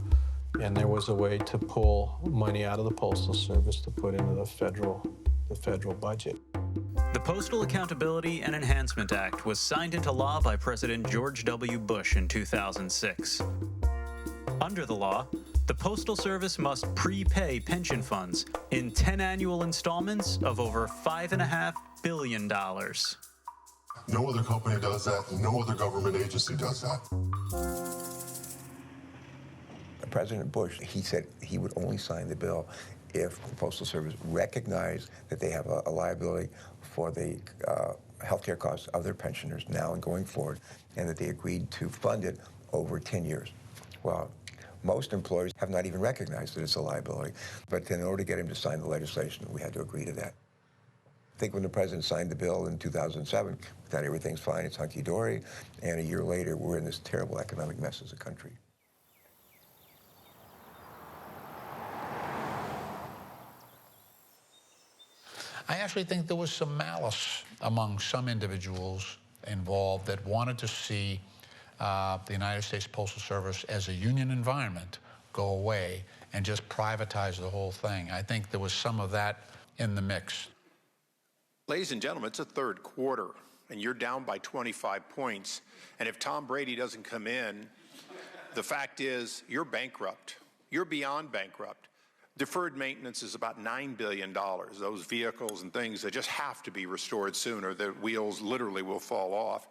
and there was a way to pull money out of the Postal Service to put into the federal budget. The Postal Accountability and Enhancement Act was signed into law by President George W. Bush in 2006. Under the law, the Postal Service must prepay pension funds in 10 annual installments of over $5.5 billion. No other company does that. No other government agency does that. President Bush, he said he would only sign the bill if the Postal Service recognized that they have a liability for the health care costs of their pensioners now and going forward, and that they agreed to fund it over 10 years. Well, most employers have not even recognized that it's a liability, but in order to get him to sign the legislation, we had to agree to that. I think when the president signed the bill in 2007, we thought everything's fine, it's hunky-dory, and a year later, we're in this terrible economic mess as a country. I actually think there was some malice among some individuals involved that wanted to see the United States Postal Service as a union environment go away and just privatize the whole thing. I think there was some of that in the mix. Ladies and gentlemen, it's a third quarter, and you're down by 25 points. And if Tom Brady doesn't come in, the fact is you're bankrupt. You're beyond bankrupt. Deferred maintenance is about $9 billion. Those vehicles and things that just have to be restored soon or the wheels literally will fall off.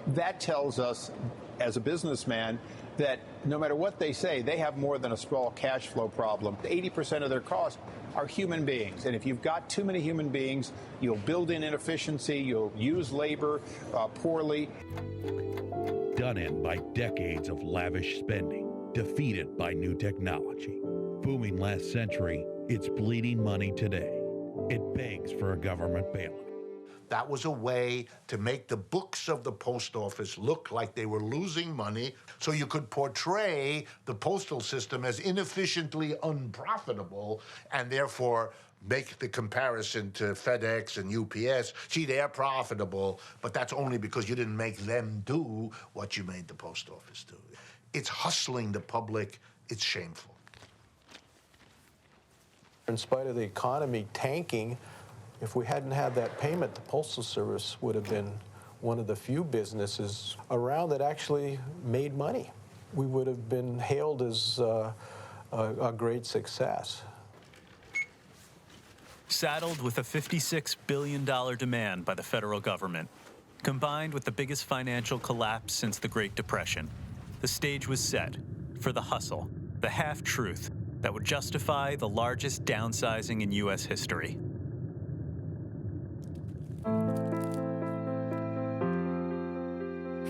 That tells us, as a businessman, that no matter what they say, they have more than a small cash flow problem. 80% of their costs are human beings. And if you've got too many human beings, you'll build in inefficiency, you'll use labor poorly. Done in by decades of lavish spending, defeated by new technology. Booming last century, it's bleeding money today. It begs for a government bailout. That was a way to make the books of the post office look like they were losing money, so you could portray the postal system as inefficiently unprofitable, and therefore make the comparison to FedEx and UPS. Gee, they're profitable, but that's only because you didn't make them do what you made the post office do. It's hustling the public. It's shameful. In spite of the economy tanking, if we hadn't had that payment, the Postal Service would have been one of the few businesses around that actually made money. We would have been hailed as a great success. Saddled with a $56 billion demand by the federal government, combined with the biggest financial collapse since the Great Depression, the stage was set for the hustle, the half-truth that would justify the largest downsizing in U.S. history.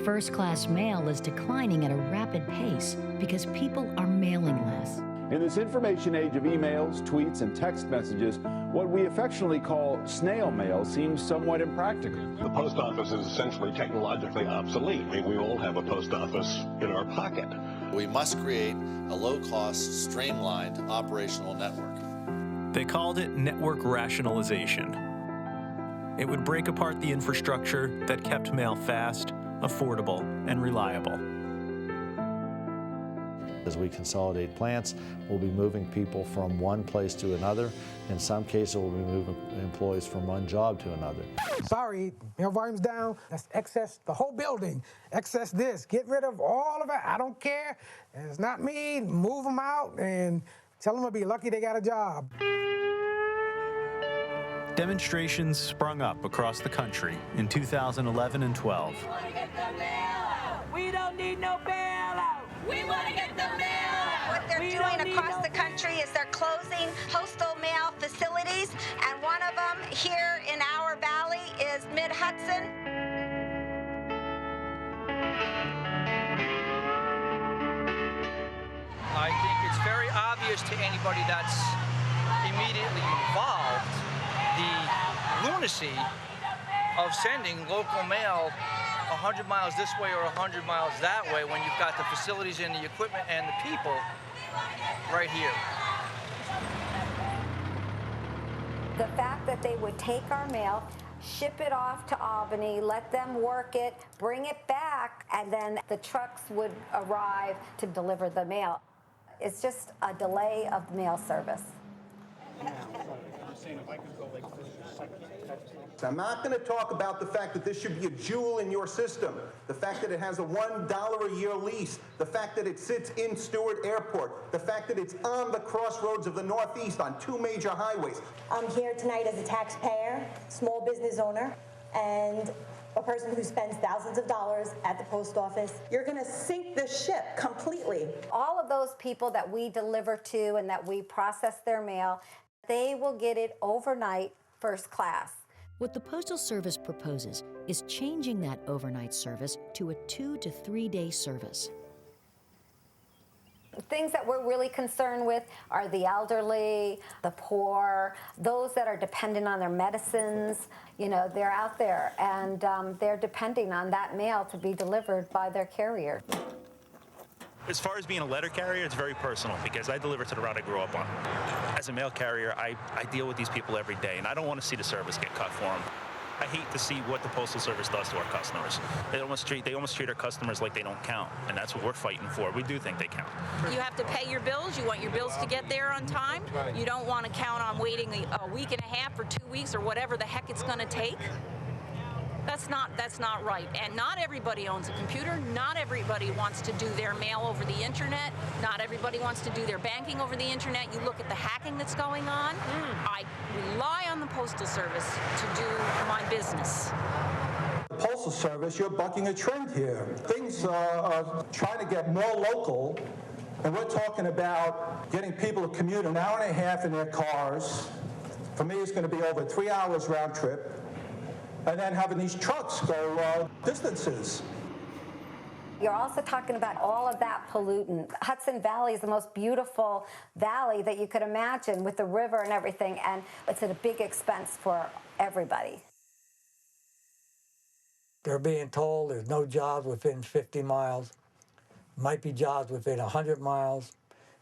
First-class mail is declining at a rapid pace because people are mailing less. In this information age of emails, tweets, and text messages, what we affectionately call snail mail seems somewhat impractical. The post office is essentially technologically obsolete. I mean, we all have a post office in our pocket. We must create a low-cost, streamlined operational network. They called it network rationalization. It would break apart the infrastructure that kept mail fast, affordable, and reliable. As we consolidate plants, we'll be moving people from one place to another. In some cases, we'll be moving employees from one job to another. Sorry, mail volume's down. That's excess, the whole building. Excess this. Get rid of all of it. I don't care. It's not me. Move them out and tell them to be lucky they got a job. Demonstrations sprung up across the country in 2011 and 12. We want to get the mail out. We don't need no bailout. We want to get the mail out. What they're doing across the country is they're closing postal mail facilities, and one of them here in our valley is Mid-Hudson. I think it's very obvious to anybody that's immediately involved the lunacy of sending local mail 100 miles this way or 100 miles that way when you've got the facilities and the equipment and the people right here. The fact that they would take our mail, ship it off to Albany, let them work it, bring it back, and then the trucks would arrive to deliver the mail. It's just a delay of the mail service. I'm not going to talk about the fact that this should be a jewel in your system, the fact that it has a $1 a year lease, the fact that it sits in Steward Airport, the fact that it's on the crossroads of the Northeast on 2 major highways. I'm here tonight as a taxpayer, small business owner, and a person who spends thousands of dollars at the post office. You're going to sink the ship completely. All of those people that we deliver to and that we process their mail, they will get it overnight, first class. What the Postal Service proposes is changing that overnight service to a 2 to 3 day service. Things that we're really concerned with are the elderly, the poor, those that are dependent on their medicines. You know, they're out there and they're depending on that mail to be delivered by their carrier. As far as being a letter carrier, it's very personal because I deliver to the route I grew up on. As a mail carrier, I deal with these people every day, and I don't want to see the service get cut for them. I hate to see what the Postal Service does to our customers. They almost treat our customers like they don't count, and that's what we're fighting for. We do think they count. You have to pay your bills. You want your bills to get there on time. You don't want to count on waiting a week and a half or 2 weeks or whatever the heck it's going to take. That's not right. And not everybody owns a computer. Not everybody wants to do their mail over the internet. Not everybody wants to do their banking over the internet. You look at the hacking that's going on. I rely on the Postal Service to do my business. The Postal Service, you're bucking a trend here. Things are trying to get more local, and we're talking about getting people to commute an hour and a half in their cars. For me, it's going to be over 3 hours round trip. And then having these trucks go distances. You're also talking about all of that pollutant. Hudson Valley is the most beautiful valley that you could imagine with the river and everything, and it's at a big expense for everybody. They're being told there's no jobs within 50 miles. Might be jobs within 100 miles.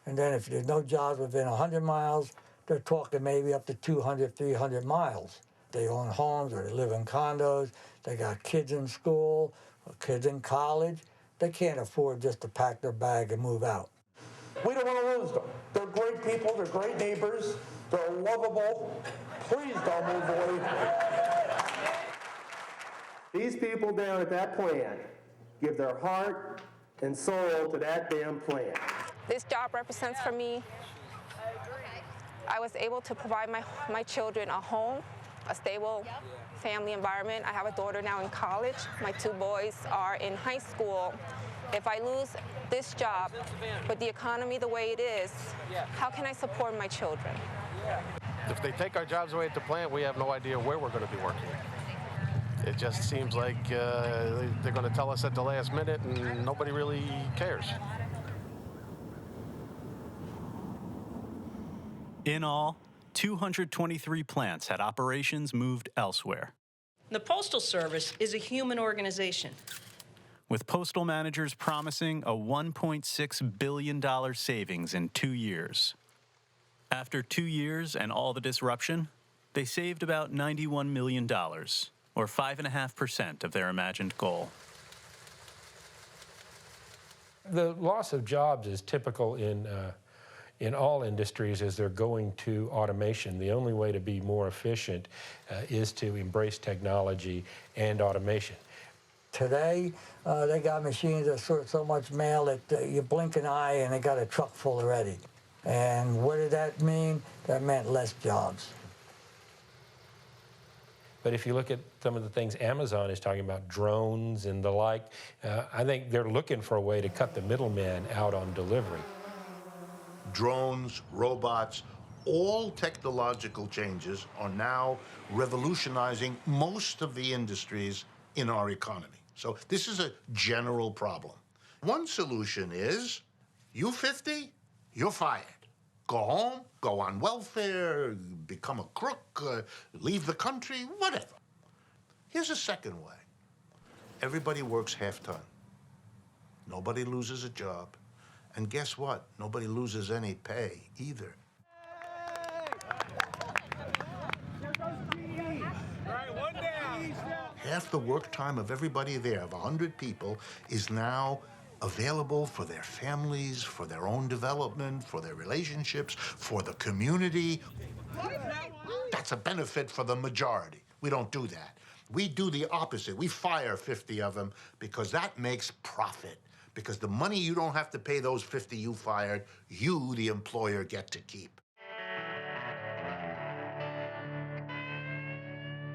And then if there's no jobs within 100 miles, they're talking maybe up to 200, 300 miles. They own homes or they live in condos. They got kids in school or kids in college. They can't afford just to pack their bag and move out. We don't want to lose them. They're great people. They're great neighbors. They're lovable. Please don't move away. These people down at that plant give their heart and soul to that damn plant. This job represents for me, I was able to provide my children a home, a stable family environment. I have a daughter now in college. My 2 boys are in high school. If I lose this job with the economy the way it is, how can I support my children? If they take our jobs away at the plant, we have no idea where we're going to be working. It just seems like they're going to tell us at the last minute and nobody really cares. In all, 223 plants had operations moved elsewhere, The Postal Service is a human organization. with postal managers promising a $1.6 billion savings in 2 years. After 2 years and all the disruption, they saved about $91 million, or 5.5% of their imagined goal. The loss of jobs is typical in all industries as they're going to automation. The only way to be more efficient is to embrace technology and automation. Today, they got machines that sort so much mail that you blink an eye and they got a truck full already. And what did that mean? That meant less jobs. But if you look at some of the things Amazon is talking about, drones and the like, I think they're looking for a way to cut the middleman out on delivery. Drones, robots, all technological changes are now revolutionizing most of the industries in our economy. So this is a general problem. One solution is, you 50, you're fired. Go home, go on welfare, become a crook, leave the country, whatever. Here's a second way. Everybody works half-time. Nobody loses a job. And guess what? Nobody loses any pay either. Half the work time of everybody there, of 100 people, is now available for their families, for their own development, for their relationships, for the community. That's a benefit for the majority. We don't do that. We do the opposite. We fire 50 of them because that makes profit. Because the money you don't have to pay those 50 you fired, you, the employer, get to keep.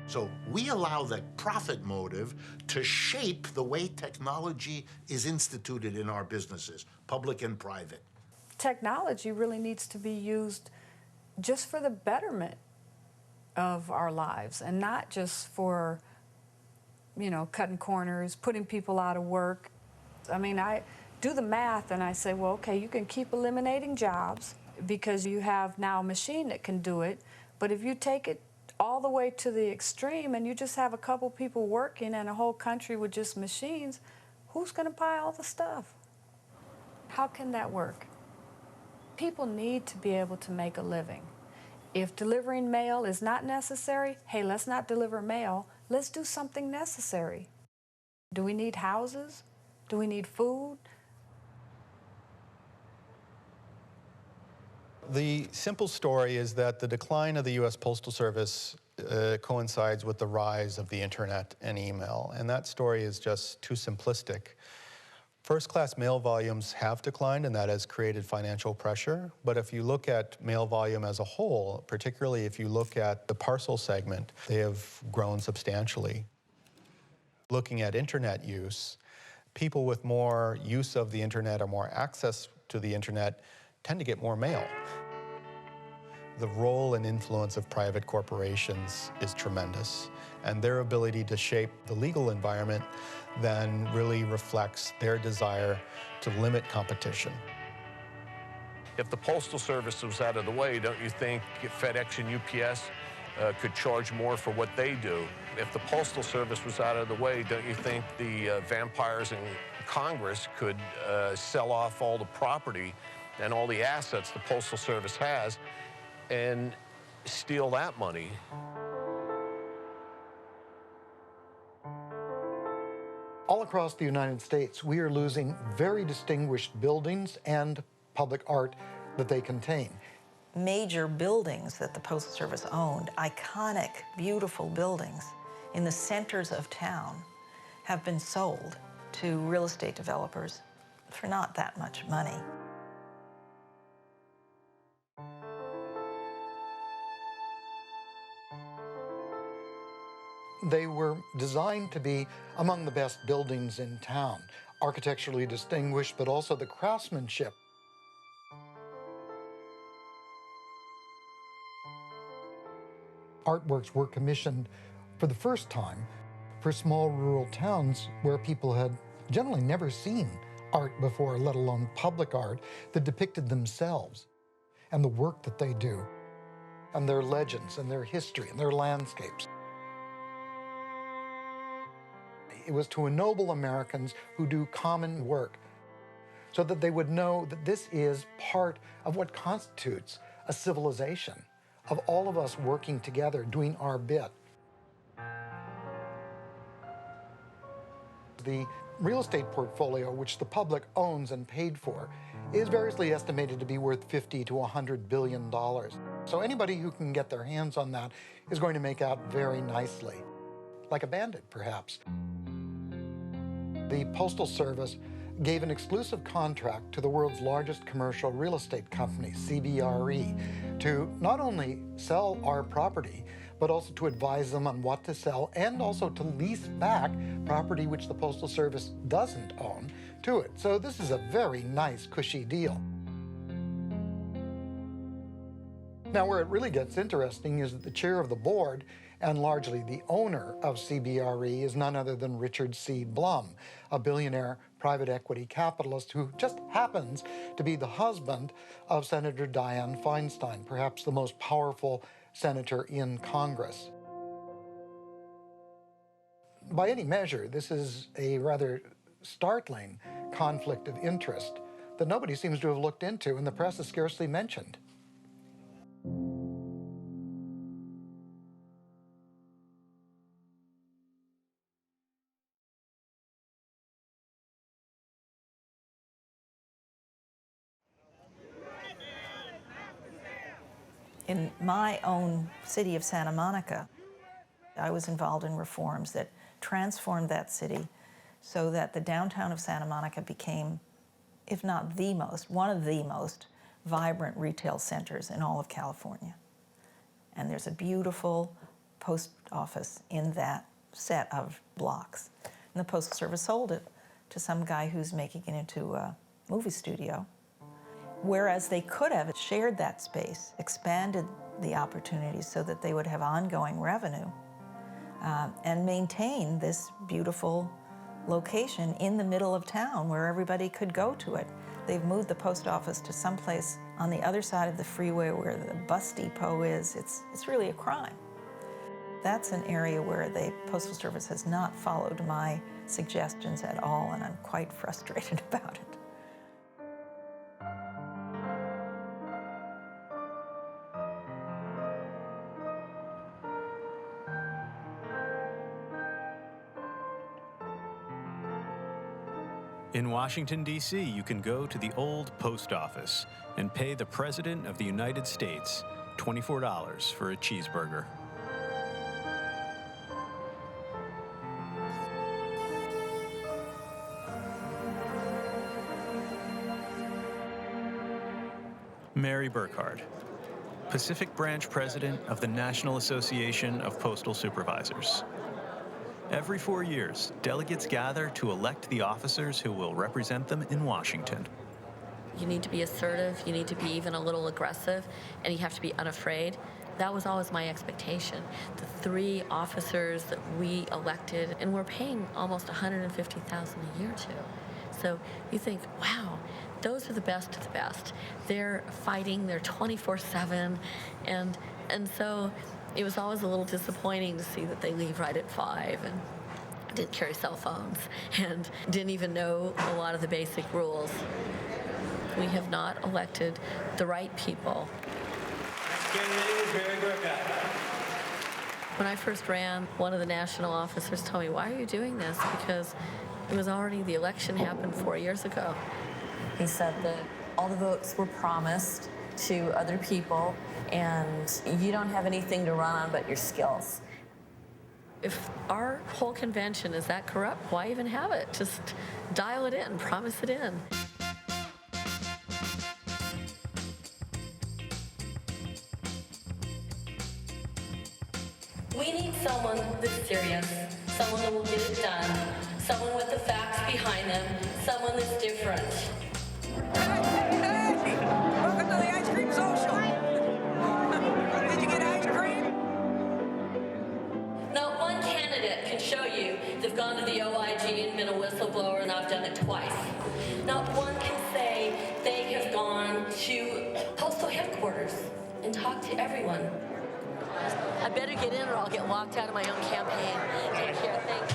So we allow that profit motive to shape the way technology is instituted in our businesses, public and private. Technology really needs to be used just for the betterment of our lives and not just for, you know, cutting corners, putting people out of work. I mean, I do the math and I say, well, okay, you can keep eliminating jobs because you have now a machine that can do it, but if you take it all the way to the extreme and you just have a couple people working and a whole country with just machines, who's going to buy all the stuff? How can that work? People need to be able to make a living. If delivering mail is not necessary, hey, let's not deliver mail. let's do something necessary. Do we need houses? Do we need food? The simple story is that the decline of the US Postal Service coincides with the rise of the internet and email, and that story is just too simplistic. First-class mail volumes have declined, and that has created financial pressure. But if you look at mail volume as a whole, particularly if you look at the parcel segment, they have grown substantially. Looking at internet use, people with more use of the internet or more access to the internet tend to get more mail. The role and influence of private corporations is tremendous, and their ability to shape the legal environment then really reflects their desire to limit competition. If the Postal Service was out of the way, don't you think FedEx and UPS could charge more for what they do? If the Postal Service was out of the way, don't you think the vampires in Congress could sell off all the property and all the assets the Postal Service has and steal that money? All across the United States, we are losing very distinguished buildings and public art that they contain. Major buildings that the Postal Service owned, iconic, beautiful buildings in the centers of town, have been sold to real estate developers for not that much money. They were designed to be among the best buildings in town, architecturally distinguished, but also the craftsmanship. Artworks were commissioned for the first time for small rural towns where people had generally never seen art before, let alone public art that depicted themselves and the work that they do, and their legends and their history and their landscapes. It was to ennoble Americans who do common work so that they would know that this is part of what constitutes a civilization, of all of us working together, doing our bit. The real estate portfolio, which the public owns and paid for, is variously estimated to be worth $50 to $100 billion. So anybody who can get their hands on that is going to make out very nicely, like a bandit, perhaps. The Postal Service gave an exclusive contract to the world's largest commercial real estate company, CBRE, to not only sell our property, but also to advise them on what to sell and also to lease back property which the Postal Service doesn't own to it. So this is a very nice, cushy deal. Now, where it really gets interesting is that the chair of the board and largely the owner of CBRE is none other than Richard C. Blum, a billionaire private equity capitalist who just happens to be the husband of Senator Dianne Feinstein, perhaps the most powerful senator in Congress. By any measure, this is a rather startling conflict of interest that nobody seems to have looked into and the press has scarcely mentioned. In my own city of Santa Monica, I was involved in reforms that transformed that city so that the downtown of Santa Monica became, if not the most, one of the most vibrant retail centers in all of California. And there's a beautiful post office in that set of blocks. And the Postal Service sold it to some guy who's making it into a movie studio. Whereas they could have shared that space, expanded the opportunities so that they would have ongoing revenue and maintain this beautiful location in the middle of town where everybody could go to it. They've moved the post office to someplace on the other side of the freeway where the bus depot is. It's really a crime. That's an area where the Postal Service has not followed my suggestions at all, and I'm quite frustrated about it. In Washington, D.C., you can go to the old post office and pay the President of the United States $24 for a cheeseburger. Mary Burkhardt, Pacific Branch President of the National Association of Postal Supervisors. Every 4 years, delegates gather to elect the officers who will represent them in Washington. You need to be assertive, you need to be even a little aggressive, and you have to be unafraid. That was always my expectation. The 3 officers that we elected, and we're paying almost $150,000 a year to. So you think, wow, those are the best of the best. They're fighting, they're 24/7, and so it was always a little disappointing to see that they leave right at 5 and didn't carry cell phones and didn't even know a lot of the basic rules. We have not elected the right people. When I first ran, one of the national officers told me, "Why are you doing this?" Because it was already, the election happened 4 years ago. He said that all the votes were promised to other people, and you don't have anything to run on but your skills. If our whole convention is that corrupt, why even have it? Just dial it in, promise it in. We need someone that's serious, someone that will get it done, someone with the facts behind them, someone that's different. Hey! Welcome to the ice cream social. Did you get ice cream? Not one candidate can show you they've gone to the OIG and been a whistleblower, and I've done it twice. Not one can say they have gone to postal headquarters and talked to everyone. I better get in or I'll get locked out of my own campaign. Take care, thanks.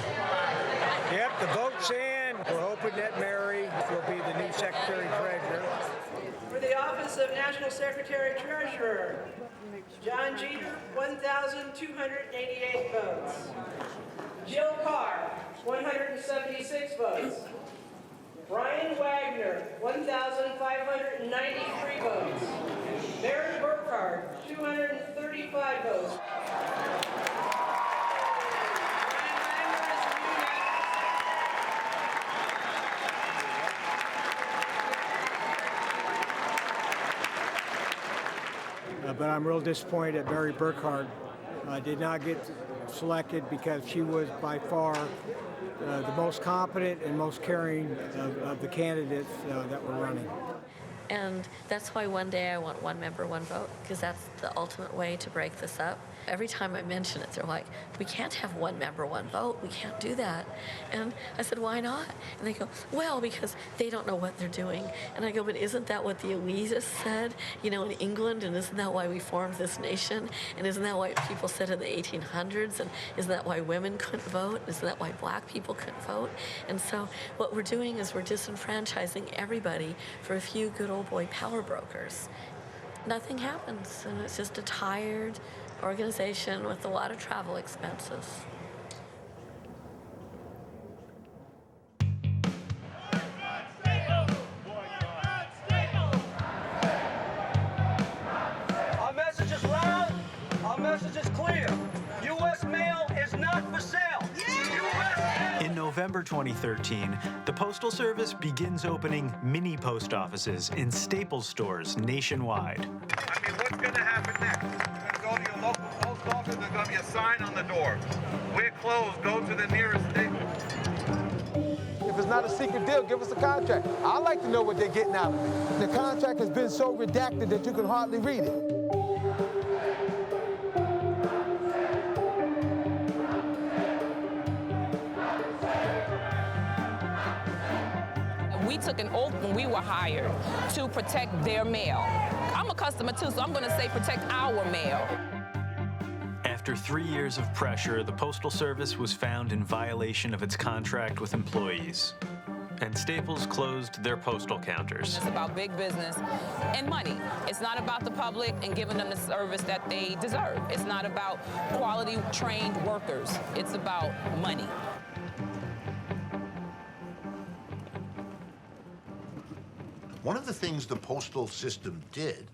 Yep, the vote's in. We're hoping that Mary will be the new Secretary-Treasurer. For the office of National Secretary-Treasurer, John Jeter, 1,288 votes. Jill Carr, 176 votes. Brian Wagner, 1,593 votes. Mary Burkhardt, 235 votes. But I'm real disappointed that Mary Burkhardt did not get selected because she was by far the most competent and most caring of the candidates that were running. And that's why one day I want one member, one vote, because that's the ultimate way to break this up. Every time I mention it, they're like, we can't have one member, one vote. We can't do that. And I said, why not? And they go, well, because they don't know what they're doing. And I go, but isn't that what the elitists said, in England? And isn't that why we formed this nation? And isn't that why people said in the 1800s? And isn't that why women couldn't vote? Isn't that why black people couldn't vote? And so what we're doing is we're disenfranchising everybody for a few good old boy power brokers. Nothing happens, and it's just a tired organization with a lot of travel expenses. Our message is loud, our message is clear. US mail is not for sale. In November 2013, the Postal Service begins opening mini post offices in Staples stores nationwide. I mean, what's going to happen next? You're going to go to your local post office, there's going to be a sign on the door. We're closed, go to the nearest Staples. If it's not a secret deal, give us a contract. I'd like to know what they're getting out of it. The contract has been so redacted that you can hardly read it. We took an oath when we were hired to protect their mail. I'm a customer too, so I'm going to say protect our mail. After 3 years of pressure, the Postal Service was found in violation of its contract with employees. And Staples closed their postal counters. It's about big business and money. It's not about the public and giving them the service that they deserve. It's not about quality trained workers. It's about money. One of the things the postal system did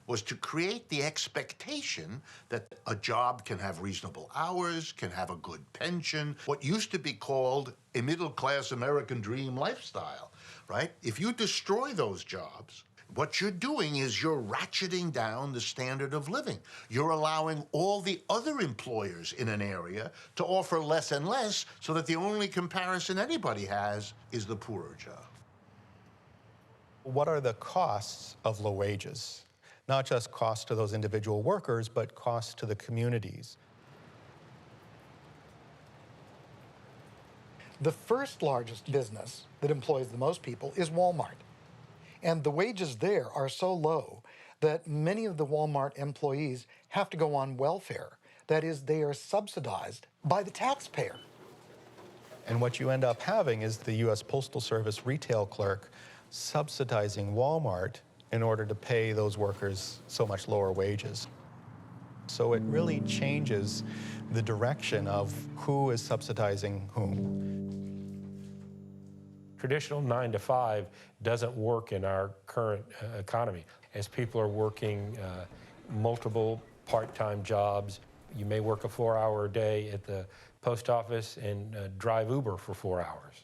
was to create the expectation that a job can have reasonable hours, can have a good pension, what used to be called a middle-class American dream lifestyle, right? If you destroy those jobs, what you're doing is you're ratcheting down the standard of living. You're allowing all the other employers in an area to offer less and less so that the only comparison anybody has is the poorer job. What are the costs of low wages? Not just costs to those individual workers, but costs to the communities. The first largest business that employs the most people is Walmart. And the wages there are so low that many of the Walmart employees have to go on welfare. That is, they are subsidized by the taxpayer. And what you end up having is the US Postal Service retail clerk subsidizing Walmart in order to pay those workers so much lower wages. So it really changes the direction of who is subsidizing whom. Traditional 9 to 5 doesn't work in our current economy. As people are working multiple part-time jobs, you may work a 4-hour day at the post office and drive Uber for 4 hours.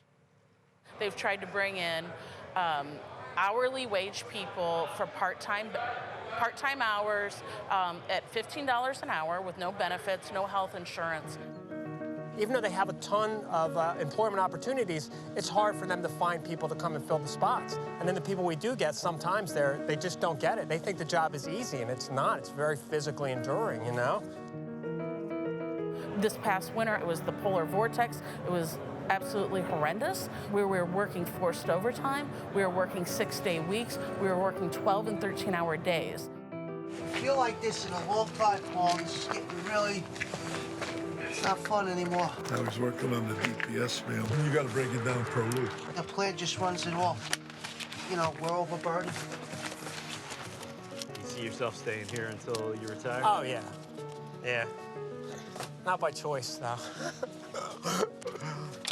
They've tried to bring in hourly wage people for part-time hours at $15 an hour with no benefits, no health insurance. Even though they have a ton of employment opportunities, it's hard for them to find people to come and fill the spots. And then the people we do get, sometimes they just don't get it. They think the job is easy, and it's not. It's very physically enduring, you know? This past winter, it was the polar vortex. It was absolutely horrendous. We were working forced overtime. We were working 6-day weeks. We were working 12 and 13-hour days. I feel like this in a long time, Paul. This is getting really, it's not fun anymore. I was working on the DPS, man. You got to break it down per loop. The plant just runs it all. You know, we're overburdened. You see yourself staying here until you retire? Oh, yeah. Yeah. Not by choice, though.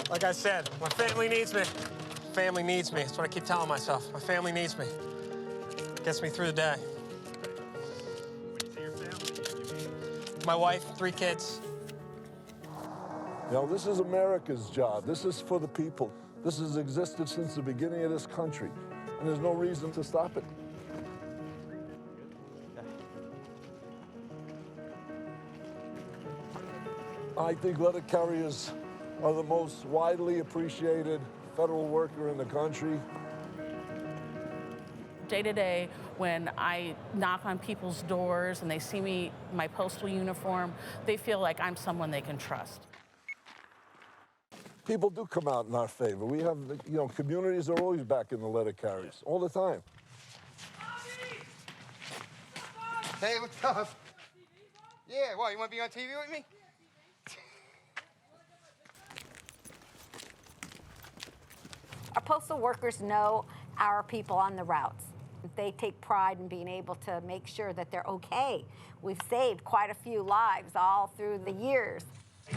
Like I said, my family needs me. Family needs me. That's what I keep telling myself. My family needs me. Gets me through the day. When you say your family, My wife, 3 kids. You know, this is America's job. This is for the people. This has existed since the beginning of this country, and there's no reason to stop it. I think letter carriers are the most widely appreciated federal worker in the country. Day to day, when I knock on people's doors and they see me, my postal uniform, they feel like I'm someone they can trust. People do come out in our favor. We have, you know, communities are always backing the letter carriers, all the time. Hey, what's up? Yeah, what, you want to be on TV with me? Our postal workers know our people on the routes. They take pride in being able to make sure that they're okay. We've saved quite a few lives all through the years.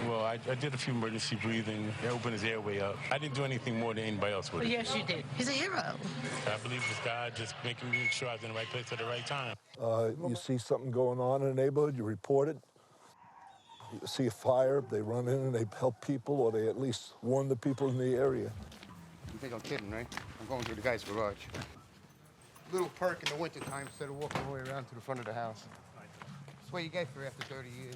Well, I did a few emergency breathing. I opened his airway up. I didn't do anything more than anybody else would. Yes, you did. He's a hero. I believe it's God just making sure I was in the right place at the right time. You see something going on in a neighborhood, you report it. You see a fire, they run in and they help people, or they at least warn the people in the area. You think I'm kidding, right? I'm going through the guy's garage. Little perk in the wintertime instead of walking all the way around to the front of the house. That's what you get for after 30 years.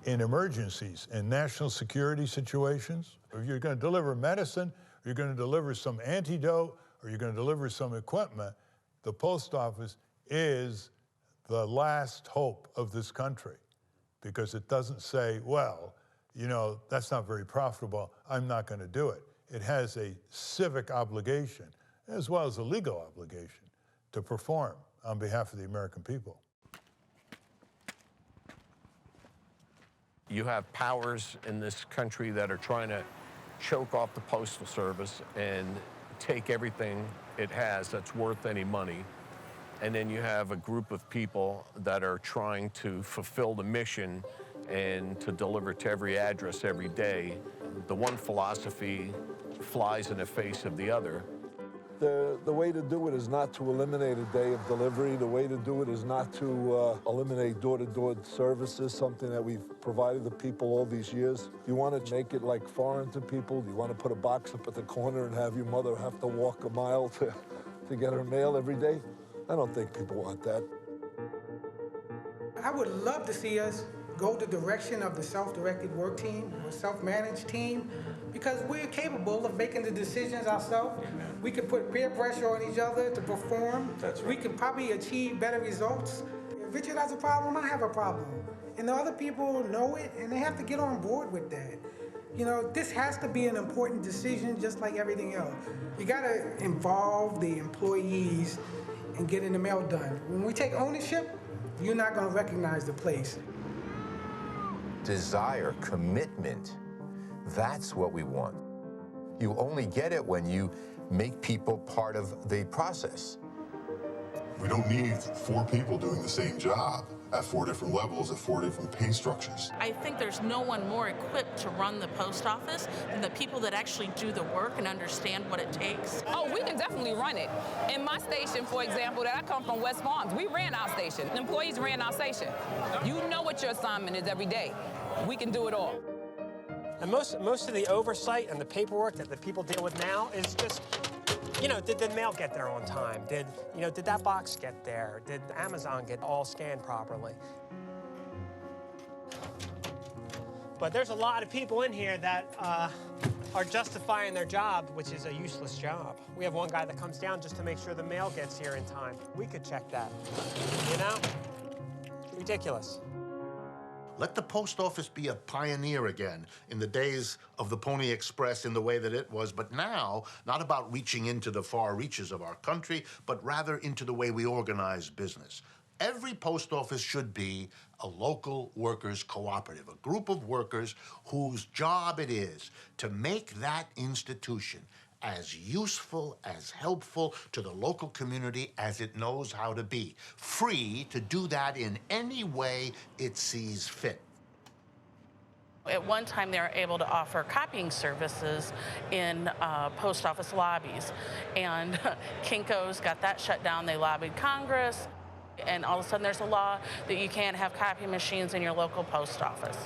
In emergencies, in national security situations, if you're going to deliver medicine, or you're going to deliver some antidote, or you're going to deliver some equipment, the post office is the last hope of this country, because it doesn't say, well, you know, that's not very profitable, I'm not going to do it. It has a civic obligation, as well as a legal obligation, to perform on behalf of the American people. You have powers in this country that are trying to choke off the Postal Service and take everything it has that's worth any money. And then you have a group of people that are trying to fulfill the mission and to deliver to every address every day. The one philosophy flies in the face of the other. The way to do it is not to eliminate a day of delivery. The way to do it is not to eliminate door-to-door services, something that we've provided the people all these years. You want to make it like foreign to people? You want to put a box up at the corner and have your mother have to walk a mile to get her mail every day? I don't think people want that. I would love to see us go the direction of the self-directed work team or self-managed team, because we're capable of making the decisions ourselves. We can put peer pressure on each other to perform. That's right. We can probably achieve better results. If Richard has a problem, I have a problem. And the other people know it, and they have to get on board with that. You know, this has to be an important decision just like everything else. You gotta involve the employees in getting the mail done. When we take ownership, you're not gonna recognize the place. Desire, commitment, that's what we want. You only get it when you make people part of the process. We don't need 4 people doing the same job at 4 different levels, at 4 different pay structures. I think there's no one more equipped to run the post office than the people that actually do the work and understand what it takes. Oh, we can definitely run it. In my station, for example, that I come from West Farms, we ran our station. The employees ran our station. You know what your assignment is every day. We can do it all. And most of the oversight and the paperwork that the people deal with now is just, you know, did the mail get there on time? Did that box get there? Did Amazon get all scanned properly? But there's a lot of people in here that are justifying their job, which is a useless job. We have one guy that comes down just to make sure the mail gets here in time. We could check that, you know? Ridiculous. Let the post office be a pioneer again in the days of the Pony Express in the way that it was, but now, not about reaching into the far reaches of our country, but rather into the way we organize business. Every post office should be a local workers' cooperative, a group of workers whose job it is to make that institution as useful, as helpful to the local community as it knows how to be, free to do that in any way it sees fit. At one time, they were able to offer copying services in post office lobbies, and Kinko's got that shut down. They lobbied Congress, and all of a sudden there's a law that you can't have copy machines in your local post office.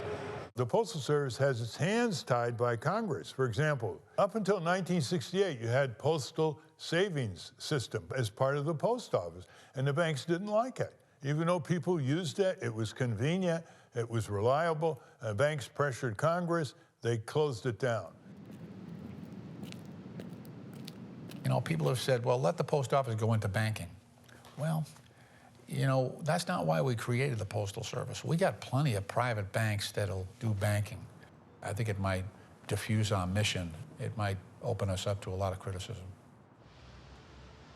The Postal Service has its hands tied by Congress. For example, up until 1968, you had postal savings system as part of the post office, and the banks didn't like it. Even though people used it, it was convenient, it was reliable, banks pressured Congress, they closed it down. You know, people have said, well, let the post office go into banking. Well, you know, that's not why we created the Postal Service. We got plenty of private banks that'll do banking. I think it might diffuse our mission. It might open us up to a lot of criticism.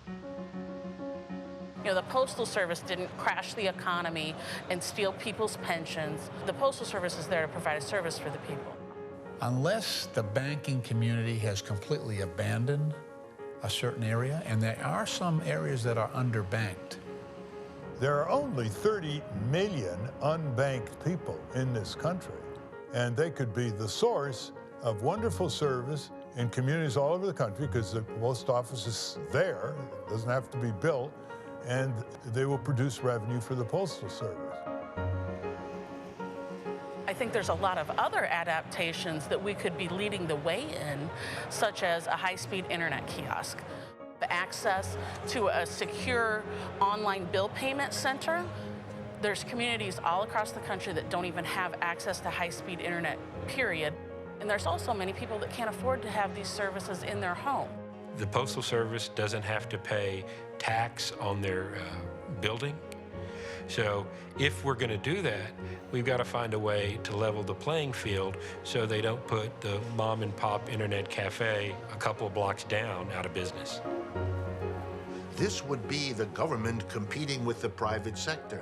You know, the Postal Service didn't crash the economy and steal people's pensions. The Postal Service is there to provide a service for the people. Unless the banking community has completely abandoned a certain area, and there are some areas that are underbanked. There are only 30 million unbanked people in this country, and they could be the source of wonderful service in communities all over the country because the post office is there, it doesn't have to be built, and they will produce revenue for the Postal Service. I think there's a lot of other adaptations that we could be leading the way in, such as a high-speed internet kiosk. Access to a secure online bill payment center. There's communities all across the country that don't even have access to high-speed internet, period. And there's also many people that can't afford to have these services in their home. The Postal Service doesn't have to pay tax on their building. So if we're going to do that, we've got to find a way to level the playing field so they don't put the mom and pop internet cafe a couple of blocks down out of business. This would be the government competing with the private sector.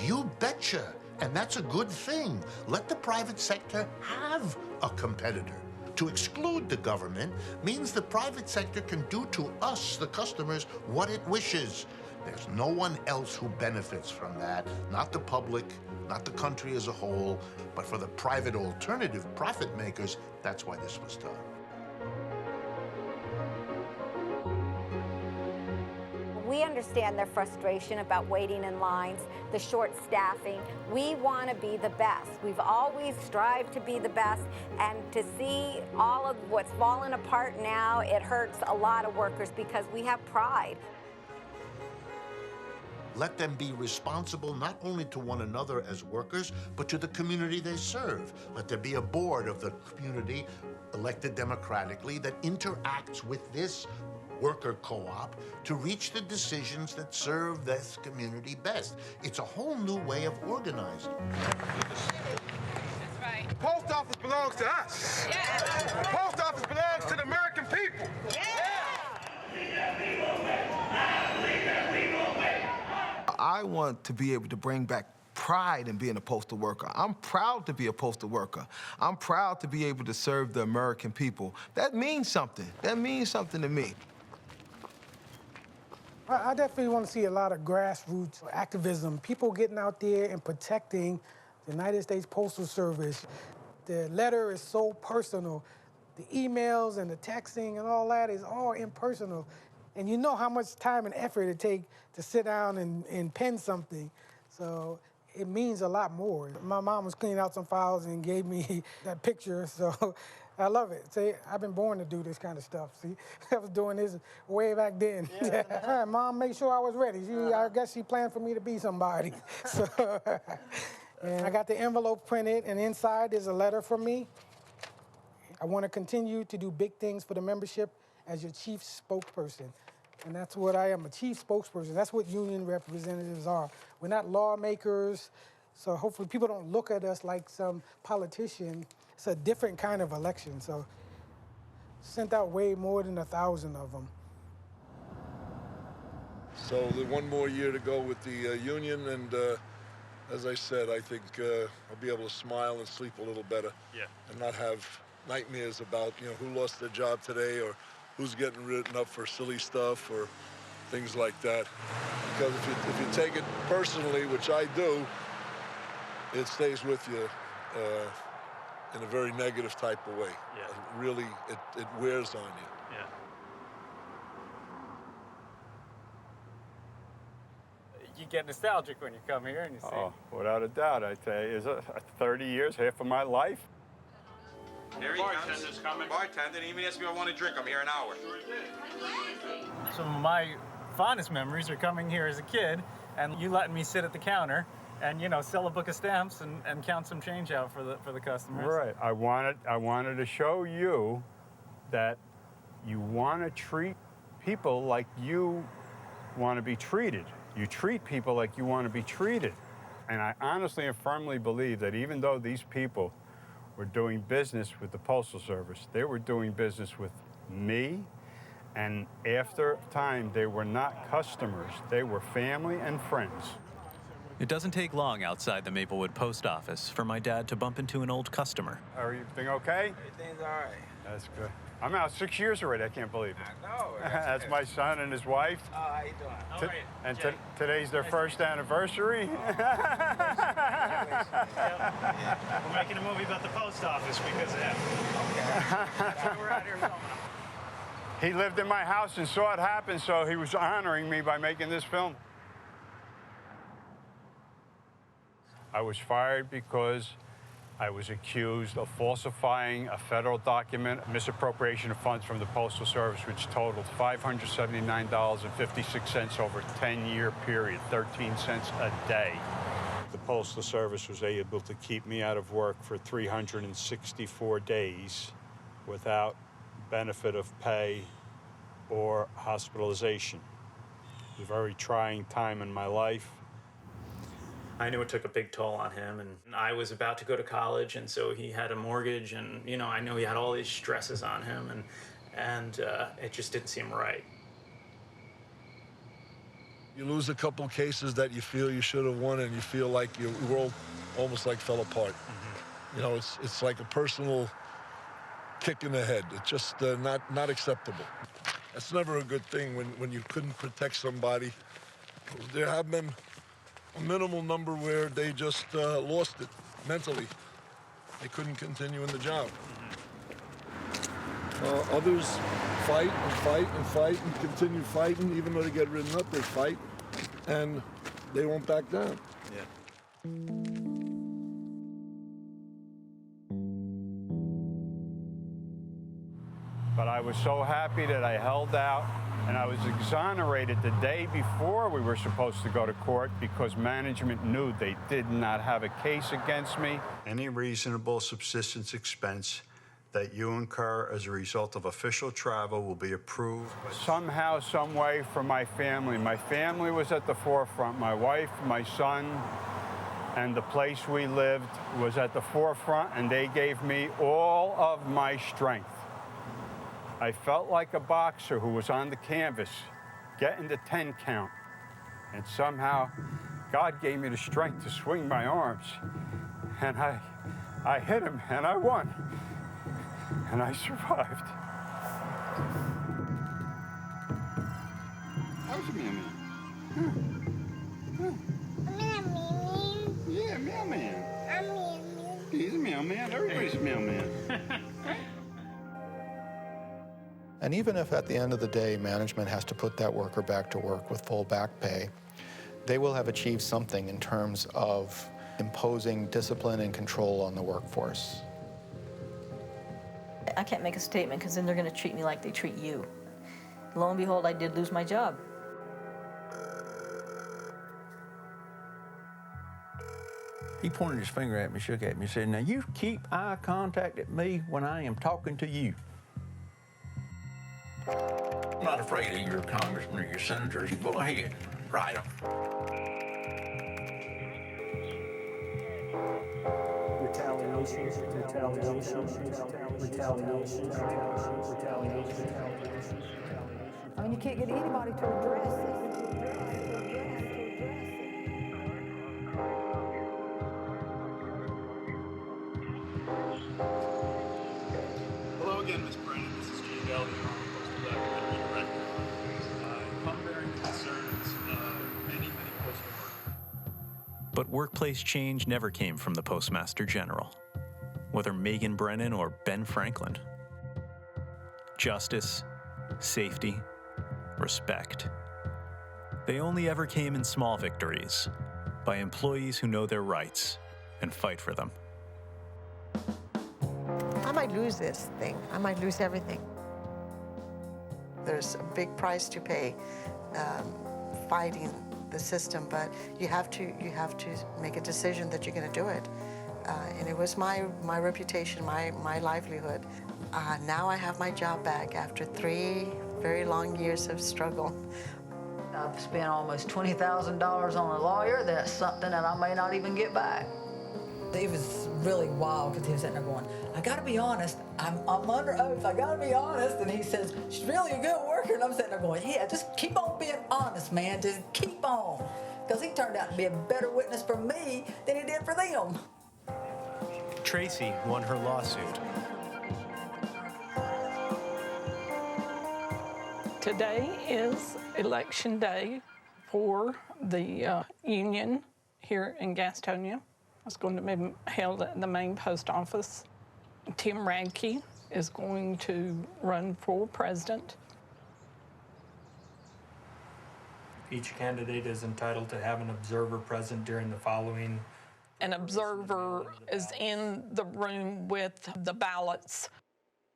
You betcha, and that's a good thing. Let the private sector have a competitor. To exclude the government means the private sector can do to us, the customers, what it wishes. There's no one else who benefits from that, not the public, not the country as a whole, but for the private alternative profit makers, that's why this was done. We understand their frustration about waiting in lines, the short staffing. We want to be the best. We've always strived to be the best, and to see all of what's fallen apart now, it hurts a lot of workers because we have pride. Let them be responsible not only to one another as workers, but to the community they serve. Let there be a board of the community elected democratically that interacts with this worker co-op to reach the decisions that serve this community best. It's a whole new way of organizing. That's right. The post office belongs to us. Yeah. The post office belongs to the American people. Yeah. I want to be able to bring back pride in being a postal worker. I'm proud to be a postal worker. I'm proud to be able to serve the American people. That means something. That means something to me. I definitely want to see a lot of grassroots activism, people getting out there and protecting the United States Postal Service. The letter is so personal. The emails and the texting and all that is all impersonal. And you know how much time and effort it takes to sit down and pen something. So it means a lot more. My mom was cleaning out some files and gave me that picture, so I love it. See, I've been born to do this kind of stuff. See, I was doing this way back then. Yeah. All right, Mom made sure I was ready. I guess she planned for me to be somebody. So, and I got the envelope printed, and inside there's a letter from me. I want to continue to do big things for the membership as your chief spokesperson. And that's what I am, a chief spokesperson. That's what union representatives are. We're not lawmakers, so hopefully people don't look at us like some politician. It's a different kind of election, so sent out way more than 1,000 of them. So there's one more year to go with the union, and as I said, I think I'll be able to smile and sleep a little better. Yeah. And not have nightmares about, who lost their job today or who's getting written up for silly stuff or things like that. Because if you take it personally, which I do, it stays with you in a very negative type of way. Yeah. Really, it wears on you. Yeah. You get nostalgic when you come here and you see. Oh, without a doubt, I tell you, it's 30 years, half of my life. Here he bartender's coming. Bartender didn't even ask me if I want to drink. I'm here an hour. Some of my fondest memories are coming here as a kid and you letting me sit at the counter and, sell a book of stamps and count some change out for the customers. Right. I wanted to show you that you want to treat people like you want to be treated. You treat people like you want to be treated. And I honestly and firmly believe that even though these people were doing business with the Postal Service, they were doing business with me, and after time, they were not customers. They were family and friends. It doesn't take long outside the Maplewood post office for my dad to bump into an old customer. Everything okay? Everything's all right. That's good. I'm out 6 years already. I can't believe it. I know. That's my son and his wife. Oh, how you doing? All right. And today's their first anniversary. We're making a movie about the post office because of him. Okay. That's why we're out here filming. He lived in my house and saw it happen, so he was honoring me by making this film. I was fired because I was accused of falsifying a federal document, misappropriation of funds from the Postal Service, which totaled $579.56 over a 10-year period, 13 cents a day. The Postal Service was able to keep me out of work for 364 days without benefit of pay or hospitalization. It was a very trying time in my life. I knew it took a big toll on him, and I was about to go to college, and so he had a mortgage, and I know he had all these stresses on him, and it just didn't seem right. You lose a couple cases that you feel you should have won, and you feel like your world almost like fell apart. Mm-hmm. It's like a personal kick in the head. It's just not acceptable. That's never a good thing when you couldn't protect somebody. There have been a minimal number where they just lost it mentally. They couldn't continue in the job. Others fight and fight and fight and continue fighting. Even though they get ridden up, they fight, and they won't back down. Yeah. But I was so happy that I held out, and I was exonerated the day before we were supposed to go to court because management knew they did not have a case against me. Any reasonable subsistence expense that you incur as a result of official travel will be approved. Somehow, some way for my family. My family was at the forefront. My wife, my son, and the place we lived was at the forefront, and they gave me all of my strength. I felt like a boxer who was on the canvas, getting the 10 count. And somehow, God gave me the strength to swing my arms. And I hit him, and I won. And I survived. How's Meow Meow? Yeah, Meow Man. He's a Meow Man. Everybody's a Meow Man. And even if at the end of the day management has to put that worker back to work with full back pay, they will have achieved something in terms of imposing discipline and control on the workforce. I can't make a statement because then they're going to treat me like they treat you. Lo and behold, I did lose my job. He pointed his finger at me, shook at me, and said, "Now you keep eye contact at me when I am talking to you." I'm not afraid of your congressmen or your senators. You go ahead, write them. Retaliation, retaliation, retaliation, retaliation. I mean, you can't get anybody to address this. Hello again, Ms. Brennan. This is Galione, Postal Documentary Director. I'm bearing concerns many postal workers. But workplace change never came from the Postmaster General, whether Megan Brennan or Ben Franklin. Justice, safety, respect. They only ever came in small victories, by employees who know their rights and fight for them. I might lose this thing. I might lose everything. There's a big price to pay fighting the system, but you have to make a decision that you're going to do it. And it was my reputation, my livelihood. Now I have my job back after 3 very long years of struggle. I've spent almost $20,000 on a lawyer. That's something that I may not even get back. It was really wild because he was sitting there going, "I gotta be honest, I'm under oath, I gotta be honest." And he says, "She's really a good worker." And I'm sitting there going, "Yeah, just keep on being honest, man, just keep on." Because he turned out to be a better witness for me than he did for them. Tracy won her lawsuit. Today is election day for the union here in Gastonia. It's going to be held at the main post office. Tim Radke is going to run for president. Each candidate is entitled to have an observer present during the following. An observer is in the room with the ballots.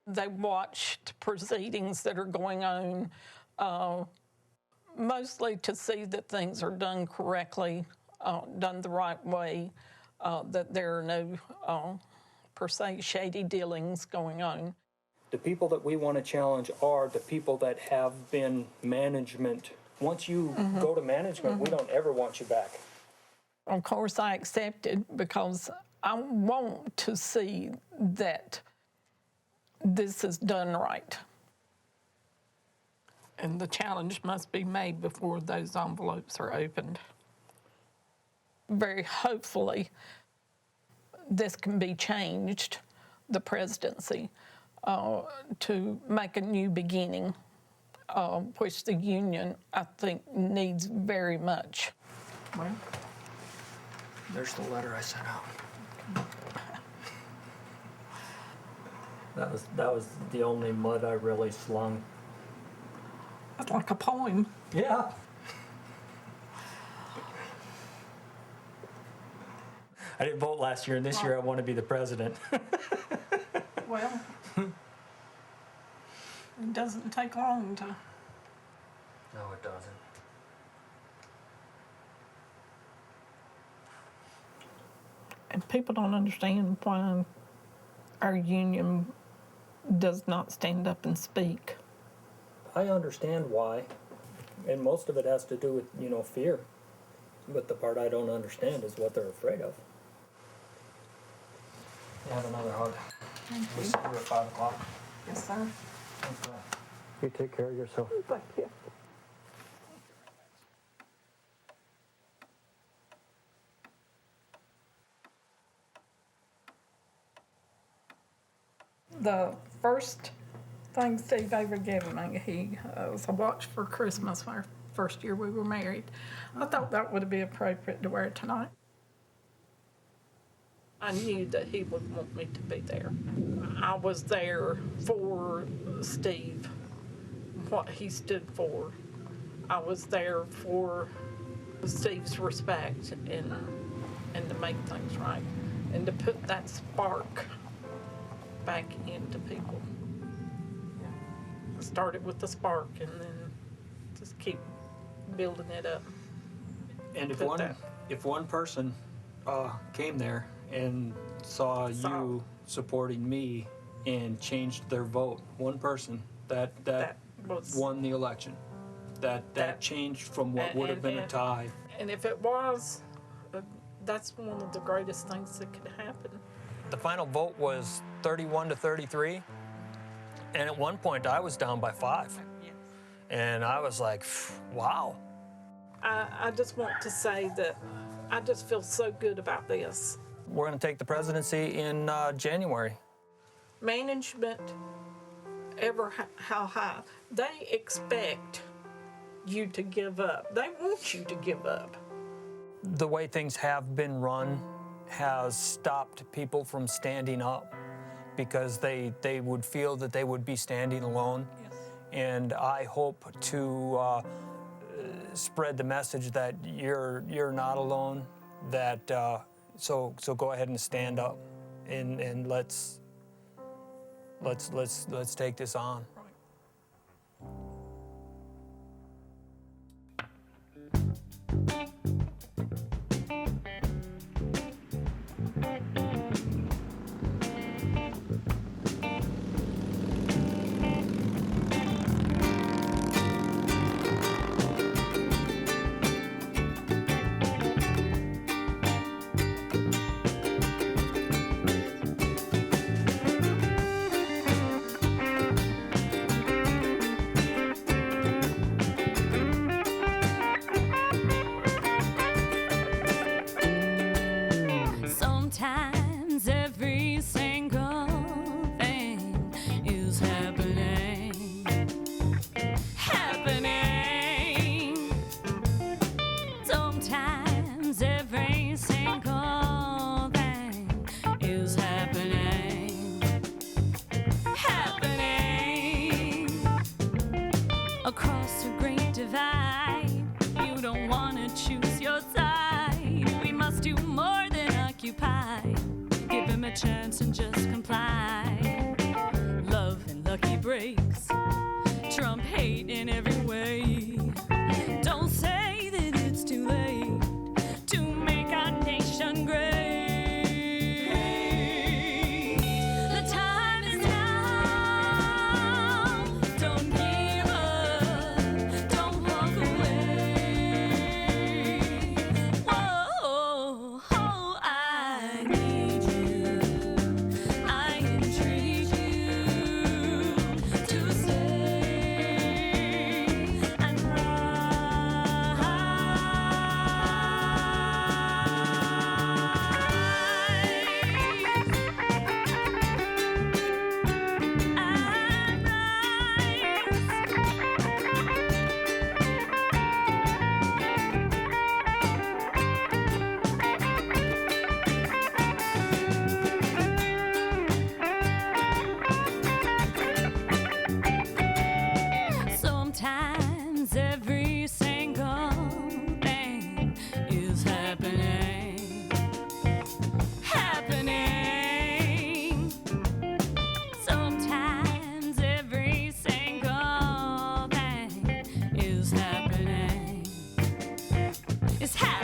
They watched proceedings that are going on, mostly to see that things are done correctly, done the right way, that there are no, per se, shady dealings going on. The people that we want to challenge are the people that have been management. Once you go to management, we don't ever want you back. Of course, I accepted because I want to see that this is done right. And the challenge must be made before those envelopes are opened. Very hopefully, this can be changed, the presidency, to make a new beginning, which the union, I think, needs very much. Well, there's the letter I sent out. That was the only mud I really slung. That's like a poem. Yeah. I didn't vote last year, and this year I want to be the president. Well, it doesn't take long to. No, it doesn't. And people don't understand why our union does not stand up and speak. I understand why, and most of it has to do with, fear. But the part I don't understand is what they're afraid of. Have another hug. We'll see you at 5 o'clock. Yes, sir. You take care of yourself. Thank you. The first thing Steve ever gave me, he was a watch for Christmas, our first year we were married. I thought that would be appropriate to wear tonight. I knew that he would want me to be there. I was there for Steve, what he stood for. I was there for Steve's respect and to make things right and to put that spark back into people. I started with the spark and then just keep building it up. And if one person came there and saw you supporting me and changed their vote, one person that won the election, that changed from what would have been a tie. And if it was, that's one of the greatest things that could happen. The final vote was 31 to 33, and at one point I was down by 5. And I was like, wow. I just want to say that I just feel so good about this. We're going to take the presidency in January. Management, how high, they expect you to give up. They want you to give up. The way things have been run has stopped people from standing up because they would feel that they would be standing alone. Yes. And I hope to spread the message that you're not alone. That so go ahead and stand up, and let's take this on. Sometimes every single thing is happening. Sometimes every single thing is happening. Across the great divide, you don't want to choose your side. We must do more than occupy. Give him a chance and just comply. Love and lucky breaks, Trump hate in every way. Don't say that it's too late to make our nation great. The time is now. Don't give up. Don't walk away. Whoa, I need you. is happy.